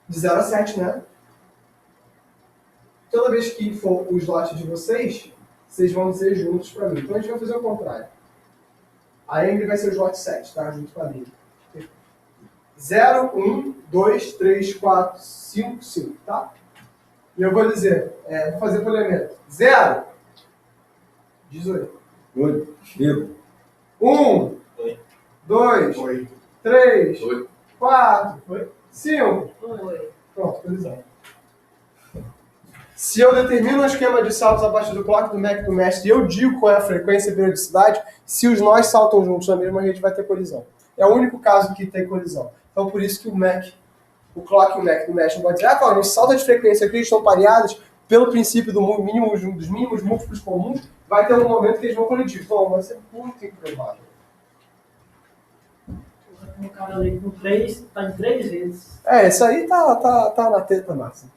De 0 a 7, né? Toda vez que for o slot de vocês, vocês vão dizer juntos para mim. Então a gente vai fazer o contrário. A Emily vai ser o slot 7, tá? Junto com a Aline. 0, 1, 2, 3, 4, 5, 5, tá? E eu vou dizer, vou fazer por elemento. 0, 18. 8, 5. 1, 2, 3, 4, 5. Pronto, colisão. Se eu determino um esquema de saltos a partir do clock do MAC do mestre e eu digo qual é a frequência e periodicidade, se os nós saltam juntos na mesma rede, vai ter colisão. É o único caso que tem colisão. Então, por isso que o clock e o MAC do mestre pode dizer, Paulo, os saltos de frequência aqui estão pareados pelo princípio dos mínimos múltiplos comuns, vai ter um momento que eles vão colidir. Bom, vai ser muito improvável. Um cara ali com 3, tá em 3 vezes. Isso aí tá na teta máxima.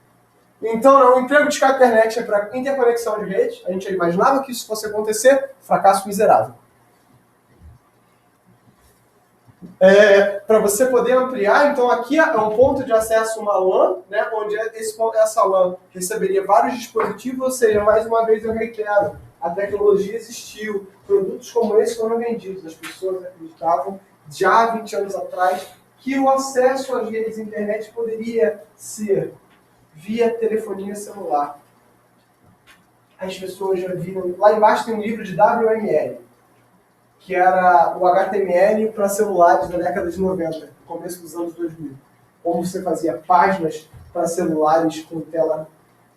Então, o emprego de Ethernet é para interconexão de rede. A gente imaginava que isso fosse acontecer, fracasso miserável. Para você poder ampliar, então aqui é um ponto de acesso, uma LAN, né, onde essa LAN receberia vários dispositivos, ou seja, mais uma vez eu reitero, a tecnologia existiu, produtos como esse foram vendidos, as pessoas acreditavam já há 20 anos atrás que o acesso às redes de internet poderia ser via telefonia celular. As pessoas já viram. Lá embaixo tem um livro de WML, que era o HTML para celulares da década de 90, começo dos anos 2000. Como você fazia páginas para celulares com tela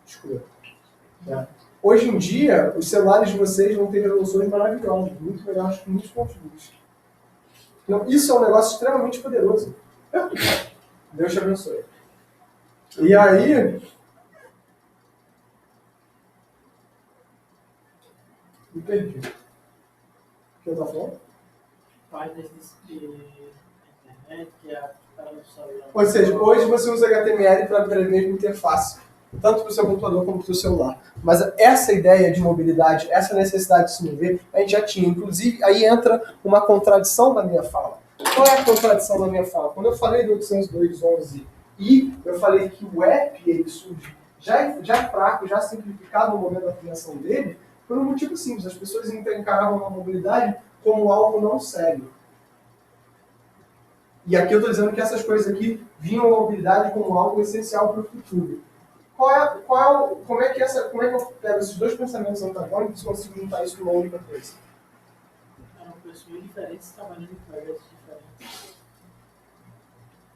escura. Né? Hoje em dia, os celulares de vocês vão ter resoluções maravilhosas, muito melhores que muitos pontos de vista. Então, isso é um negócio extremamente poderoso. Deus te abençoe. E aí, me perdi. O que eu estava falando? Páginas de internet, que é a celular. Ou seja, hoje você usa HTML para a mesma interface, tanto para o seu computador como para o celular. Mas essa ideia de mobilidade, essa necessidade de se mover, a gente já tinha. Inclusive, aí entra uma contradição da minha fala. Qual é a contradição da minha fala? Quando eu falei do 802.11 E eu falei que o app, ele surge já fraco, já simplificado no momento da criação dele, por um motivo simples. As pessoas encaravam a mobilidade como algo não sério. E aqui eu estou dizendo que essas coisas aqui vinham a mobilidade como algo essencial para o futuro. Como é que eu pego esses dois pensamentos antagônicos e consigo juntar isso numa única coisa? Eram pessoas diferentes trabalhando em projetos diferentes,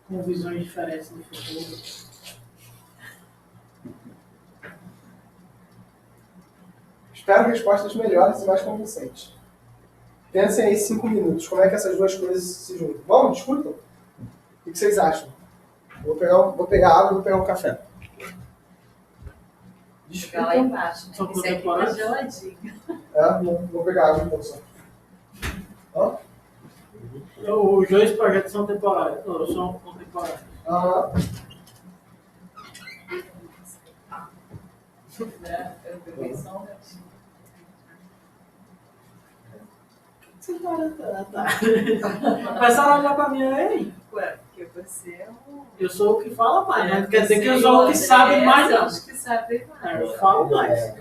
com visões diferentes do futuro. Espero respostas melhores e mais convincentes. Pensem aí 5 minutos. Como é que essas duas coisas se juntam? Vamos, discutam. O que vocês acham? Vou pegar água e vou pegar um café. Fica lá embaixo, né? São Esse aqui tá contemporâneos? geladinho. Vou pegar água então só. Ó. Os dois projetos são temporários, ou são contemporâneos. Ah, Né? Eu bebi só um gatinho. Tá. Começaram a olhar pra mim aí. Ué, porque você é um... Eu sou o que fala mais, mas não quer dizer Você que eu sou o que e o sabe André mais, são não. os que sabem mais. Eu falo mais. É.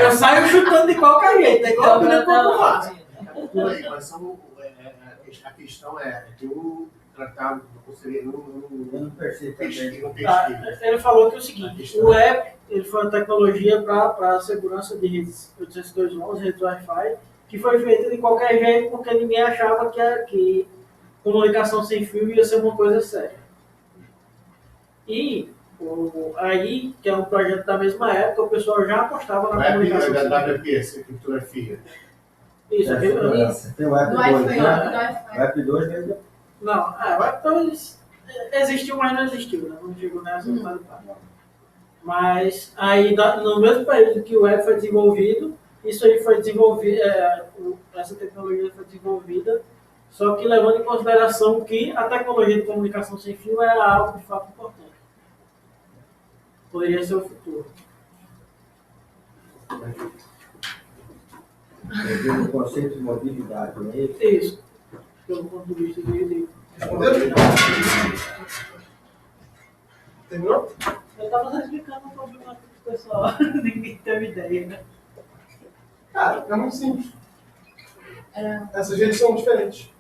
Eu saio chutando de qualquer jeito, é igual a menina popular. Tudo aí, mas a questão é que o tratado do conselheiro Eu não percebo também. não Tá, pesquisa. ele falou que é o seguinte, o app ele foi uma tecnologia para a segurança de redes 802.11, redes Wi-Fi, que foi feita de qualquer jeito porque ninguém achava que comunicação sem fio ia ser uma coisa séria. E aí, que é um projeto da mesma época, o pessoal já apostava na Web comunicação sem da fio. WP, essa criptografia. Isso, aqui, Tem o App No 2, Wi-Fi, né? no Wi-Fi. O App 2 veio depois. não, o Web 2 existiu, mas não existiu, né? Não digo nessa parte. Mas aí, no mesmo período que o web foi desenvolvido, isso aí foi desenvolvido, essa tecnologia foi desenvolvida, só que levando em consideração que a tecnologia de comunicação sem fio era algo de fato importante. Poderia ser o futuro. Perdeu o conceito de mobilidade, não é isso? Isso, pelo ponto de vista de respondeu? Terminou? eu estava explicando um problema pro pessoal, ninguém teve ideia, né? Cara, é muito simples. É. Essas redes são diferentes.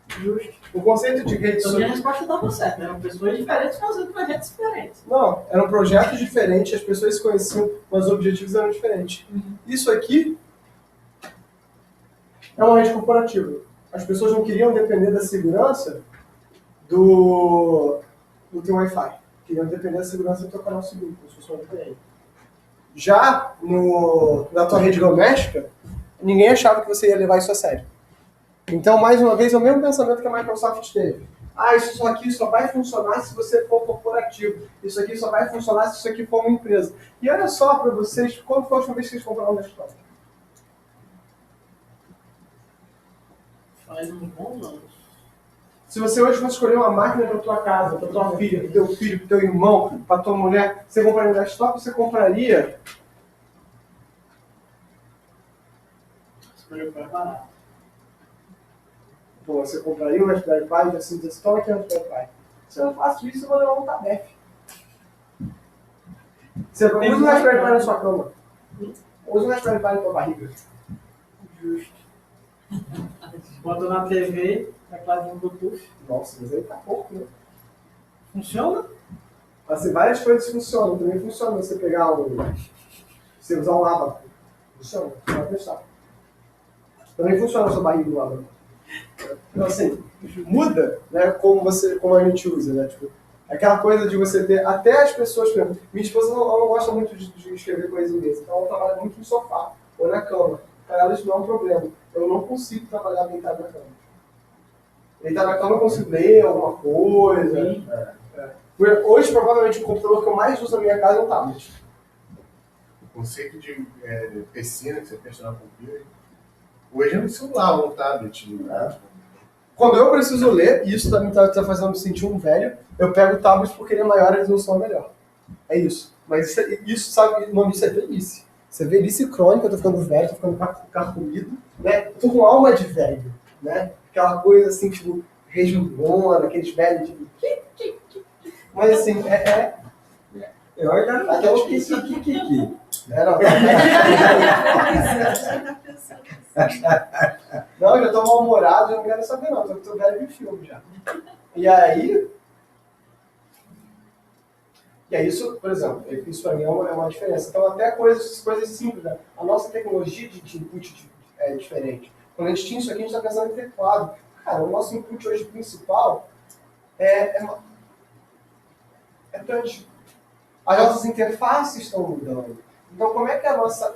Justo. O conceito de rede Então minha resposta estava certa, eram pessoas diferentes fazendo projetos diferentes. Não, eram projetos diferentes, as pessoas se conheciam, mas os objetivos eram diferentes. Isso aqui é uma rede corporativa. As pessoas não queriam depender da segurança do teu Wi-Fi. Queriam depender da segurança do teu canal seguro, como se fosse uma VPN. Já na tua rede doméstica, ninguém achava que você ia levar isso a sério. Então, mais uma vez, é o mesmo pensamento que a Microsoft teve. Isso aqui só vai funcionar se você for corporativo. Isso aqui só vai funcionar se isso aqui for uma empresa. E olha só para vocês, quando foi a última vez que vocês compraram um desktop? Faz uns bons anos. Se você hoje fosse escolher uma máquina para tua casa, para tua filha, para teu filho, para teu irmão, para tua mulher, você compraria um desktop? Você compraria? Escolheu para barato. Pô, você compraria um Raspberry Pi e assim diz, toma aqui um Raspberry Pi. Se eu não faço isso, eu vou levar um tabef. Você usa um Raspberry Pi na sua cama. Usa um Raspberry Pi na tua barriga. Justo. Bota na TV, tecladinho Bluetooth. Nossa, mas aí tá pouco, né? Funciona? Assim, várias coisas funcionam. Também funciona você pegar você usar um abaco. Funciona, você vai testar. Também funciona a sua barriga do abaco. Então, assim, muda, né, como a gente usa, né? Tipo, aquela coisa de você ter, até as pessoas, por exemplo, minha esposa ela não gosta muito de escrever coisas em inglês, então ela trabalha muito no sofá ou na cama. Para ela isso não é um problema. Eu não consigo trabalhar deitado na cama. Deitado na cama eu consigo ler alguma coisa. Hoje, provavelmente, o computador que eu mais uso na minha casa é um tablet. O conceito de piscina, que você pensa na computer, hoje é um celular, um tablet. Né? Quando eu preciso ler, e isso também tá fazendo me sentir um velho, eu pego o tablet porque ele é maior e a resolução é melhor. É isso. Mas isso sabe, o nome disso é velhice. Isso é velhice crônica, eu tô ficando velho, tô ficando carcomido, né? Eu tô com alma de velho, né? Aquela coisa assim, tipo, resmungona, aqueles velhos tipo... Mas assim, Eu ainda não Até tô os kikikiki. não, não, eu já tô mal-humorado, eu não quero saber não, tô velho de filme já. E aí isso, por exemplo, isso para mim é uma diferença. Então até coisas simples, né? A nossa tecnologia de input é diferente. Quando a gente tinha isso aqui, a gente está pensando em teclado. Cara, o nosso input hoje principal é touch. As nossas interfaces estão mudando. Então, como é que a nossa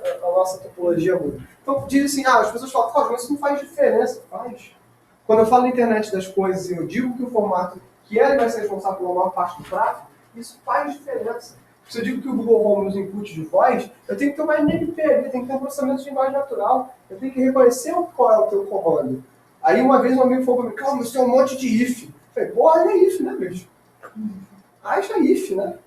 topologia muda? Então, diz assim, as pessoas falam, mas isso não faz diferença. Faz. Quando eu falo na internet das coisas e eu digo que o formato que ele vai ser responsável pela maior parte do tráfego, isso faz diferença. Se eu digo que o Google Home usa input de voz, eu tenho que ter uma NLP ali, tem que ter um processamento de linguagem natural. Eu tenho que reconhecer qual é o teu comando. Aí, uma vez, um amigo falou para mim, calma, isso é um monte de if. Eu falei, porra, é if, né, bicho? Acha if, né?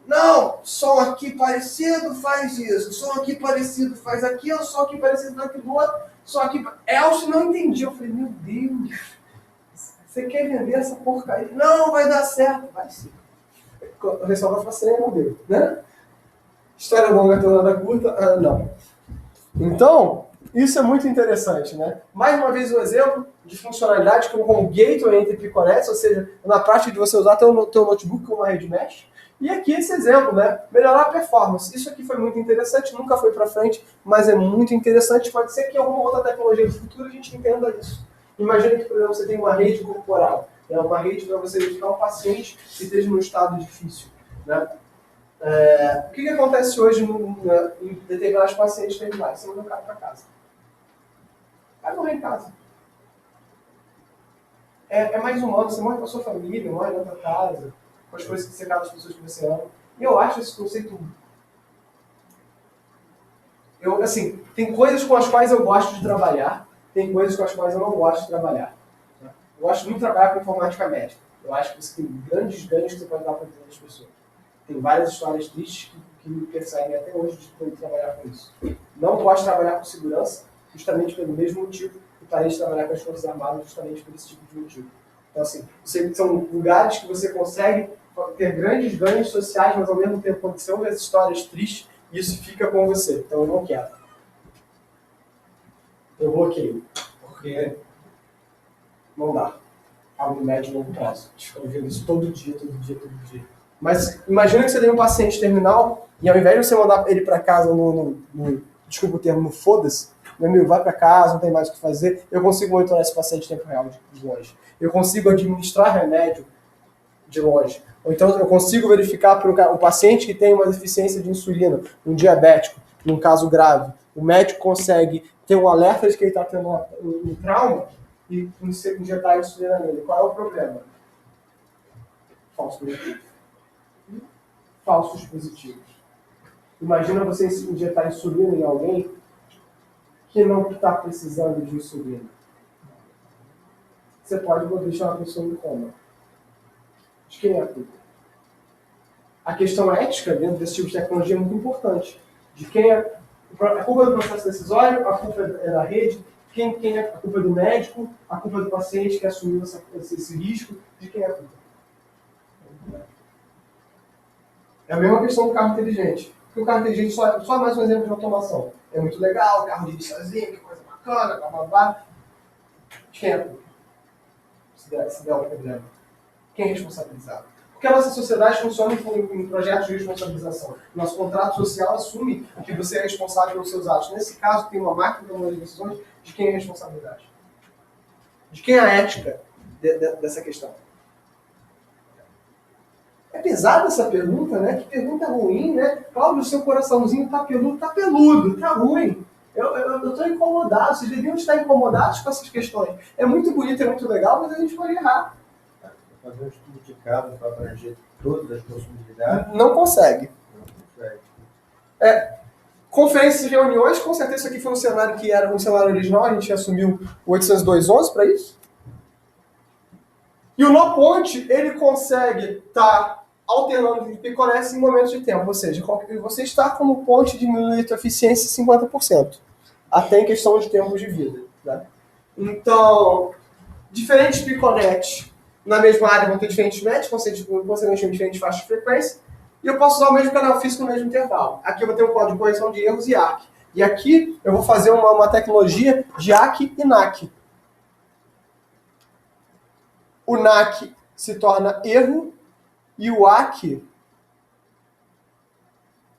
Não, som aqui parecido faz isso, som aqui parecido faz aquilo, som aqui parecido faz aquilo outro, som aqui... Elcio não entendi. Eu falei, meu Deus, você quer vender essa porcaria? Não, vai dar certo. Vai sim. O pessoal vai fazer, não deu, né? História longa, tornada curta, não. Então, isso é muito interessante, né? Mais uma vez um exemplo de funcionalidade como um gateway entre piconetes, ou seja, na prática de você usar teu notebook como uma rede mesh. E aqui esse exemplo, né? Melhorar a performance. Isso aqui foi muito interessante, nunca foi para frente, mas é muito interessante. Pode ser que em alguma outra tecnologia do futuro a gente entenda isso. Imagina que, por exemplo, você tem uma rede corporal, né? Uma rede para você identificar um paciente que esteja num estado difícil, né? O que acontece hoje em determinados pacientes terminais? Você manda o cara para casa. Vai morrer em casa. É mais humano, você morre com a sua família, morre na tua casa, com as coisas que você cada as pessoas que você ama. E eu acho esse conceito... assim, tem coisas com as quais eu gosto de trabalhar, tem coisas com as quais eu não gosto de trabalhar. Eu gosto muito de trabalhar com informática médica. Eu acho que você tem grandes ganhos que você pode dar para todas as pessoas. Tem várias histórias tristes que me perseguem até hoje de poder trabalhar com isso. Não gosto de trabalhar com segurança, justamente pelo mesmo motivo, e parei de trabalhar com as Forças Armadas justamente por esse tipo de motivo. Então, assim, são lugares que você consegue ter grandes ganhos sociais, mas ao mesmo tempo, quando você ouve as histórias tristes, isso fica com você. Então, eu não quero. Eu bloqueio. Porque não dá. Algo médio não posso. Estou vendo isso todo dia. Mas imagina que você tem um paciente terminal e ao invés de você mandar ele para casa desculpa o termo, no foda-se, meu amigo, vai para casa, não tem mais o que fazer, eu consigo monitorar esse paciente em tempo real de longe. Eu consigo administrar remédio de longe. Ou então eu consigo verificar para o paciente que tem uma deficiência de insulina, um diabético, num caso grave. O médico consegue ter um alerta de que ele está tendo um trauma e injetar a insulina nele. Qual é o problema? Falso positivo. Falsos positivos. Imagina você injetar insulina em alguém que não está precisando de insulina. Você pode deixar uma pessoa em coma. De quem é a culpa? A questão ética dentro desse tipo de tecnologia é muito importante. De quem é a culpa do processo decisório, a culpa é da rede, quem é a culpa do médico, a culpa do paciente que assumiu esse risco, de quem é a culpa? É a mesma questão do carro inteligente. Porque o carro inteligente só mais um exemplo de automação. É muito legal, o carro dirige sozinho, que coisa bacana, blá blá blá. De quem é a culpa? Se der um problema. Quem é responsabilizado? Porque a nossa sociedade funciona em projetos de responsabilização. Nosso contrato social assume que você é responsável pelos seus atos. Nesse caso, tem uma máquina de tomar decisões. De quem é a responsabilidade? De quem é a ética dessa questão? É pesada essa pergunta, né? Que pergunta ruim, né? Cláudio, o seu coraçãozinho tá peludo, tá ruim. Eu tô incomodado, vocês deviam estar incomodados com essas questões. É muito bonito, é muito legal, mas a gente pode errar. Fazer um estudo de caso para abranger todas as possibilidades. Não consegue. Não consegue. Conferências e reuniões, com certeza isso aqui foi um cenário que era um cenário original, a gente assumiu o 802.11 para isso. E o NoPoint, ele consegue estar alternando de piconetes em momentos de tempo, ou seja, você está como ponte diminuir a sua eficiência em 50%, até em questão de tempos de vida. Né? Então, Diferentes piconetes na mesma área vão ter diferentes matches, consequentemente diferentes faixas de frequência. E eu posso usar o mesmo canal físico no mesmo intervalo. Aqui eu vou ter um código de correção de erros e ARC. E aqui eu vou fazer uma tecnologia de ARC e NAC. O NAC se torna erro e o ARC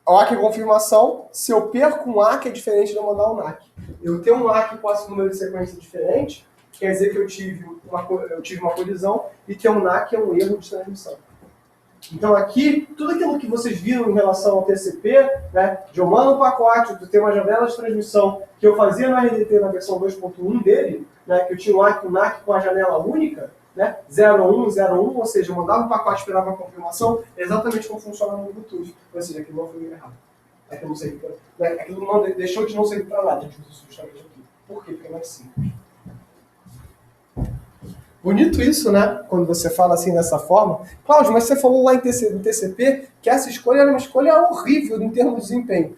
é confirmação. Se eu perco um ARC é diferente de eu mandar um NAC. Eu ter um ARC com esse número de sequência diferente quer dizer que eu tive uma colisão e ter um NAC é um erro de transmissão. Então aqui, tudo aquilo que vocês viram em relação ao TCP, né, de eu mando um pacote, de ter uma janela de transmissão que eu fazia no RDT na versão 2.1 dele, né, que eu tinha um NAC com a janela única, né, 01, 01, ou seja, eu mandava um pacote, esperava a confirmação, é exatamente como funciona no Bluetooth. Ou seja, aquilo não foi errado. Aquilo não deixou de não servir para nada, a gente usa justamente aqui. Por quê? Porque é mais simples. Bonito isso, né? Quando você fala assim dessa forma. Cláudio, mas você falou lá no TCP que essa escolha era uma escolha horrível em termos de desempenho.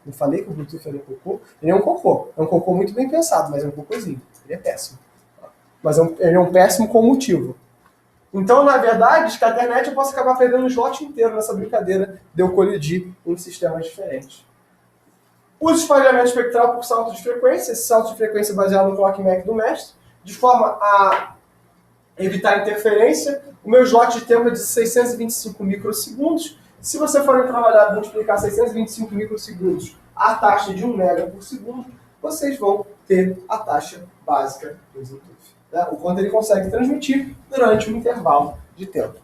Eu falei que o Bluetooth era um cocô. Ele é um cocô. É um cocô muito bem pensado, mas é um cocôzinho. Ele é péssimo. Mas ele é um péssimo com motivo. Então, na verdade, Scaternet eu posso acabar perdendo o slot inteiro nessa brincadeira de eu colidir em sistemas diferentes. Uso espalhamento espectral por salto de frequência. Esse salto de frequência é baseado no clock MAC do mestre, de forma a evitar interferência. O meu slot de tempo é de 625 microsegundos. Se você for trabalhar multiplicar 625 microsegundos a taxa de 1 mega por segundo, vocês vão ter a taxa básica do Bluetooth, né? O quanto ele consegue transmitir durante um intervalo de tempo.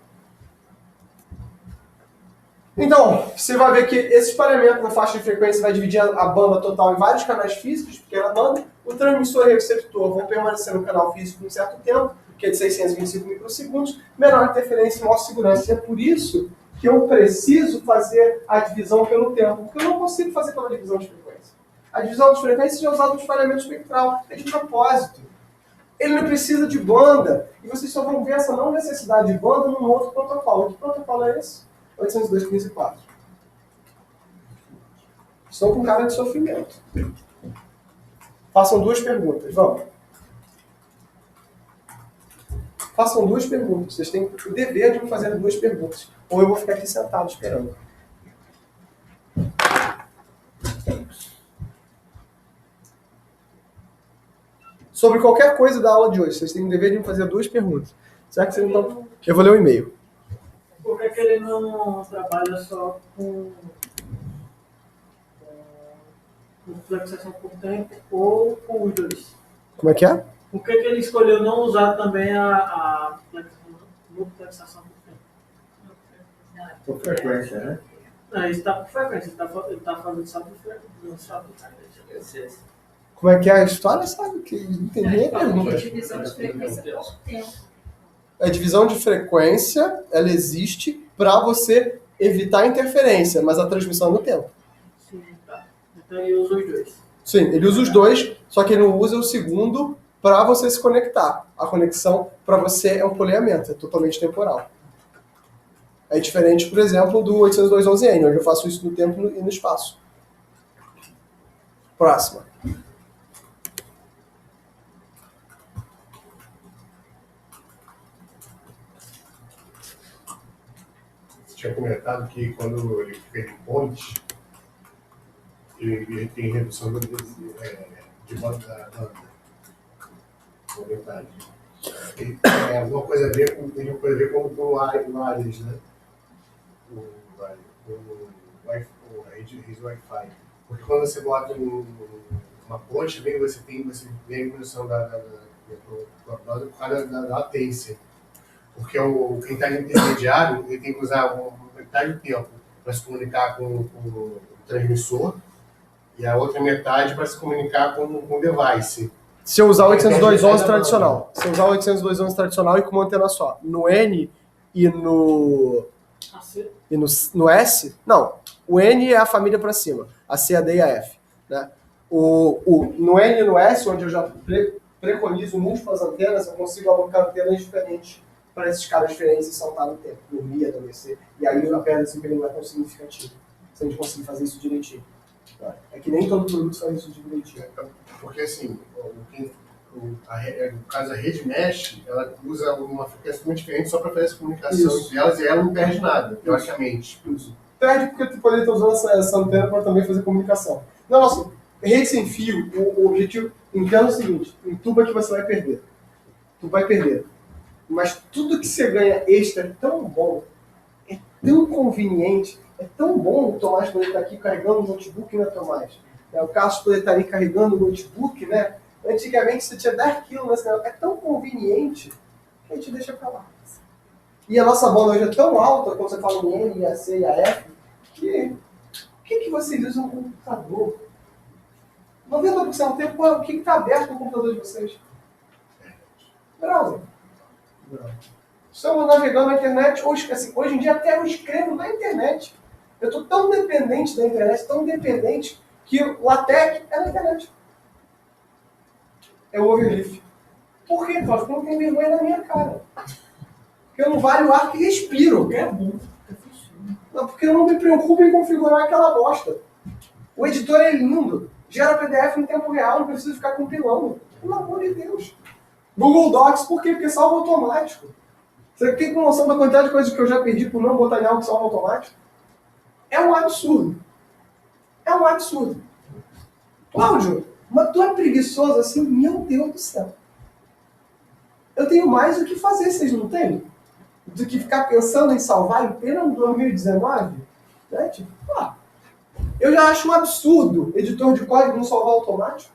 Então, você vai ver que esse espalhamento na faixa de frequência vai dividir a banda total em vários canais físicos, pequena banda. O transmissor e o receptor vão permanecer no canal físico por um certo tempo, que é de 625 microsegundos, menor interferência e maior segurança. E é por isso que eu preciso fazer a divisão pelo tempo, porque eu não consigo fazer pela divisão de frequência. A divisão de frequência é usada no espalhamento espectral, é de propósito. Ele não precisa de banda, e vocês só vão ver essa não necessidade de banda num outro protocolo. Que protocolo é esse? 802.15.4. Estou com cara de sofrimento. Façam duas perguntas, vamos. Façam duas perguntas. Vocês têm o dever de me fazer duas perguntas. Ou eu vou ficar aqui sentado esperando. Sobre qualquer coisa da aula de hoje, vocês têm o dever de me fazer duas perguntas. Será que vocês não estão... Eu vou ler o e-mail. Por que ele não trabalha só com fluxação por tempo ou com os dois? Como é que é? Por que ele escolheu não usar também a fluxação por tempo? Por frequência, né? Não, ele está por frequência, ele está fazendo só por frequência. Como é que é a história, sabe? Que entendi a pergunta. Divisão de frequência por tempo. A divisão de frequência, ela existe para você evitar interferência, mas a transmissão é no tempo. Sim, tá. Então ele usa os dois. Sim, ele usa os dois, só que ele não usa o segundo para você se conectar. A conexão para você é um poleamento, é totalmente temporal. É diferente, por exemplo, do 802.11n, onde eu faço isso no tempo e no espaço. Próxima. Tinha comentado que quando ele fez pontes, ele tem redução de banda da banda. Metade. É alguma coisa a ver com, tem uma coisa a ver com o Ares, né? A rede Wi-Fi. Porque quando você bota uma ponte, você tem a diminuição da banda por causa da latência. Porque quem está intermediário, ele tem que usar metade do tempo para se comunicar com o transmissor e a outra metade para se comunicar com o device. Se eu usar 802.11 tradicional. Se eu usar 802.11 tradicional e com uma antena só. No N e no S, não. O N é a família para cima. A C, a D e a F. Né? No N e no S, onde eu já preconizo múltiplas antenas, eu consigo alocar antenas diferentes para esses caras diferentes e saltar no tempo, dormir, adormecer. E aí a perda de desempenho não é tão significativa, se a gente conseguir fazer isso direitinho. É que nem todo produto faz isso direitinho. Porque assim, No caso, a rede mesh, ela usa uma frequência muito diferente só para fazer essa comunicação Isso. entre elas e ela não perde nada, teoricamente. Perde porque tu poderia estar usando essa antena para também fazer comunicação. Não, nossa, rede sem fio, o objetivo entenda o seguinte, em tubo é que você vai perder. Tu vai perder. Mas tudo que você ganha extra é tão bom, é tão conveniente, é tão bom o Tomás poder estar aqui carregando o notebook, né, Tomás? O Carlos poder estar ali carregando o notebook, né? Antigamente você tinha 10 quilos, né? É tão conveniente que a gente deixa pra lá. E a nossa banda hoje é tão alta, quando você fala em N, AC e AF, que o que vocês usam no computador? 90% do tempo, o que está aberto no computador de vocês? Browser. Estamos navegando na internet, hoje em dia até eu escrevo na internet. Eu estou tão dependente da internet, tão dependente, que o LaTeX é na internet. É o overleaf. Por quê, Cláudio? Porque não tem vergonha na minha cara. Porque eu não valho o ar que respiro. É bom. Não, porque eu não me preocupo em configurar aquela bosta. O editor é lindo. Gera PDF em tempo real, não preciso ficar compilando. Pelo amor de Deus. Google Docs, por quê? Porque salva automático. Você tem noção da quantidade de coisas que eu já perdi por não botar em algo que salva automático? É um absurdo. É um absurdo. Cláudio, mas tu é preguiçoso assim? Meu Deus do céu. Eu tenho mais o que fazer, vocês não têm? Do que ficar pensando em salvar em pleno 2019? Né? Tipo, eu já acho um absurdo editor de código não salvar automático.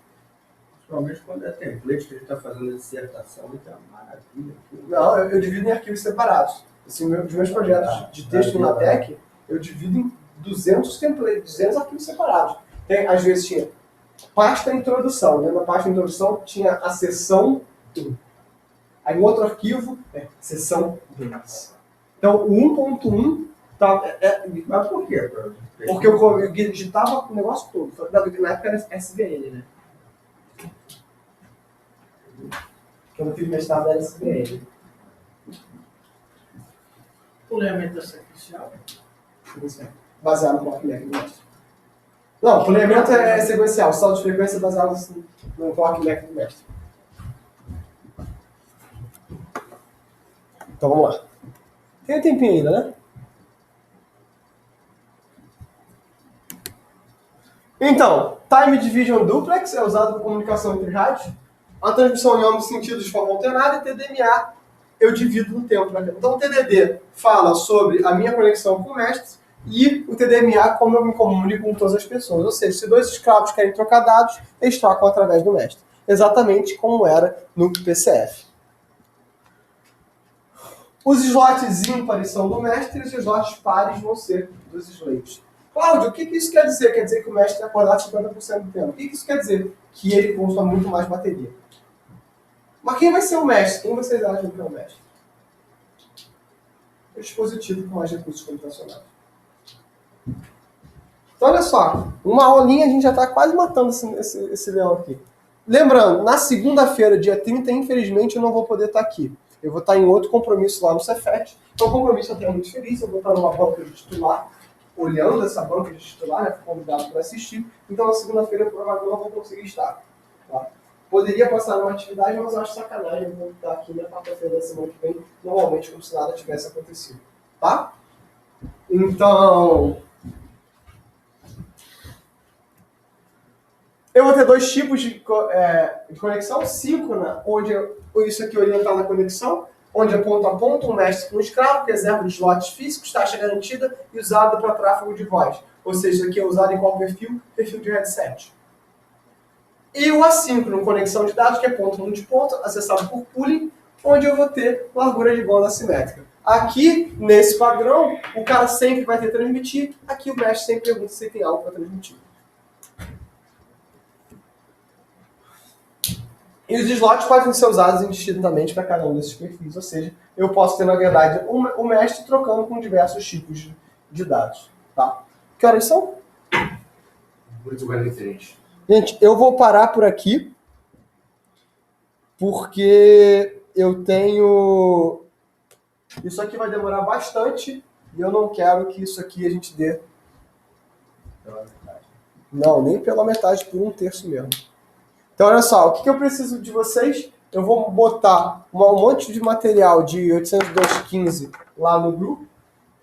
Principalmente quando é template que a gente está fazendo a dissertação, que é uma maravilha. Não, eu divido em arquivos separados. Assim, os meus projetos de texto no LaTeX, eu divido em 200 templates, 200 arquivos separados. Tem, às vezes tinha pasta introdução, né? Na pasta introdução tinha a seção 1. Aí no outro arquivo, seção 2. Então o 1.1 tá, Mas por quê? porque eu digitava o negócio todo. Na época era SVN, né? Quando eu fiz mestrado era SVN. Poleamento sequencial. Baseado no clock lag do mestre. Não, o poleamento é sequencial, o salto de frequência é baseado no clock lag do mestre. Então vamos lá. Tem um tempinho ainda, né? Então, Time Division Duplex é usado para comunicação entre rádios. A transmissão em ambos sentidos de forma alternada e TDMA eu divido no tempo. Né? Então o TDD fala sobre a minha conexão com o mestre e o TDMA como eu me comunico com todas as pessoas. Ou seja, se dois escravos querem trocar dados, eles trocam através do mestre. Exatamente como era no PCF. Os slots ímpares são do mestre e os slots pares vão ser dos slaves. Cláudio, o que isso quer dizer? Quer dizer que o mestre é acordado 50% do tempo. O que isso quer dizer? Que ele consome muito mais bateria. Mas quem vai ser o mestre? Quem vocês acham que é o mestre? O dispositivo com mais recursos computacionais. Então, olha só. Uma aulinha a gente já está quase matando esse leão aqui. Lembrando, na segunda-feira, dia 30, infelizmente, eu não vou poder estar aqui. Eu vou estar em outro compromisso lá no Cefet. Então, o compromisso eu estou muito feliz. Eu vou estar numa banca de titular, olhando essa banca de titular, né? Fui convidado para assistir. Então, na segunda-feira, eu provavelmente não vou conseguir estar. Tá? Poderia passar numa atividade, mas eu acho sacanagem eu vou estar aqui na quarta-feira da semana que vem, normalmente, como se nada tivesse acontecido. Tá? Então, eu vou ter dois tipos de conexão, síncrona, onde isso aqui orientar na conexão, onde é ponto a ponto, um mestre com um escravo, reserva de slots físicos, taxa garantida e usada para tráfego de voz. Ou seja, isso aqui é usado em qual perfil? Perfil de headset. E o assíncrono, conexão de dados, que é ponto multiponto, acessado por pooling, onde eu vou ter largura de banda assimétrica. Aqui, nesse padrão, o cara sempre vai ter transmitir, aqui o mestre sempre pergunta se tem algo para transmitir. E os slots podem ser usados indistintamente para cada um desses perfis, ou seja, eu posso ter, na verdade, o mestre trocando com diversos tipos de dados. Tá? Que horas são? 8h43. Gente, eu vou parar por aqui, porque eu tenho... Isso aqui vai demorar bastante, e eu não quero que isso aqui a gente dê... Não, nem pela metade, por 1/3 mesmo. Então, olha só, o que eu preciso de vocês? Eu vou botar um monte de material de 802.15 lá no grupo.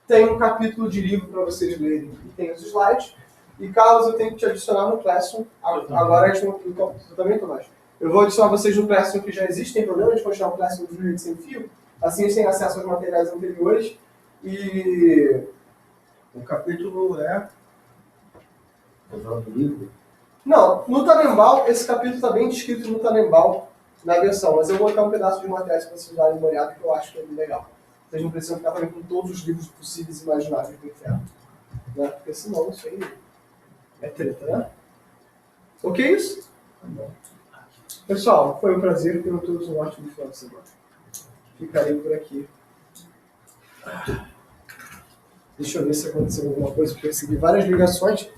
Tem um capítulo de livro para vocês lerem e tem os slides. E, Carlos, eu tenho que te adicionar no Classroom. Agora a gente não... Eu também, Tomás. Eu vou adicionar vocês no Classroom que já existe. Tem problema de continuar o Classroom de rede sem fio? Assim eles têm acesso aos materiais anteriores. E... O capítulo é. Usando o livro. Não, no Tanembal, esse capítulo está bem descrito no Tanembal, na versão, mas eu vou botar um pedaço de materiais para vocês darem uma olhada, que eu acho que é bem legal. Vocês não precisam ficar também com todos os livros possíveis e imagináveis do inferno. Né? Porque senão isso aí é treta, né? Ok isso? Pessoal, foi um prazer, tenham todos um ótimo final de semana. Ficarei por aqui. Deixa eu ver se aconteceu alguma coisa, porque eu recebi várias ligações.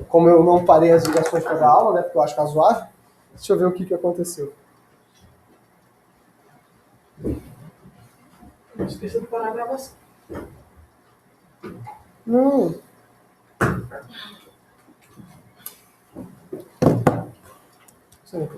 Como eu não parei as ligações para dar aula, né, porque eu acho razoável, deixa eu ver o que aconteceu. Não esqueça de parar a gravação. Não. Isso aí.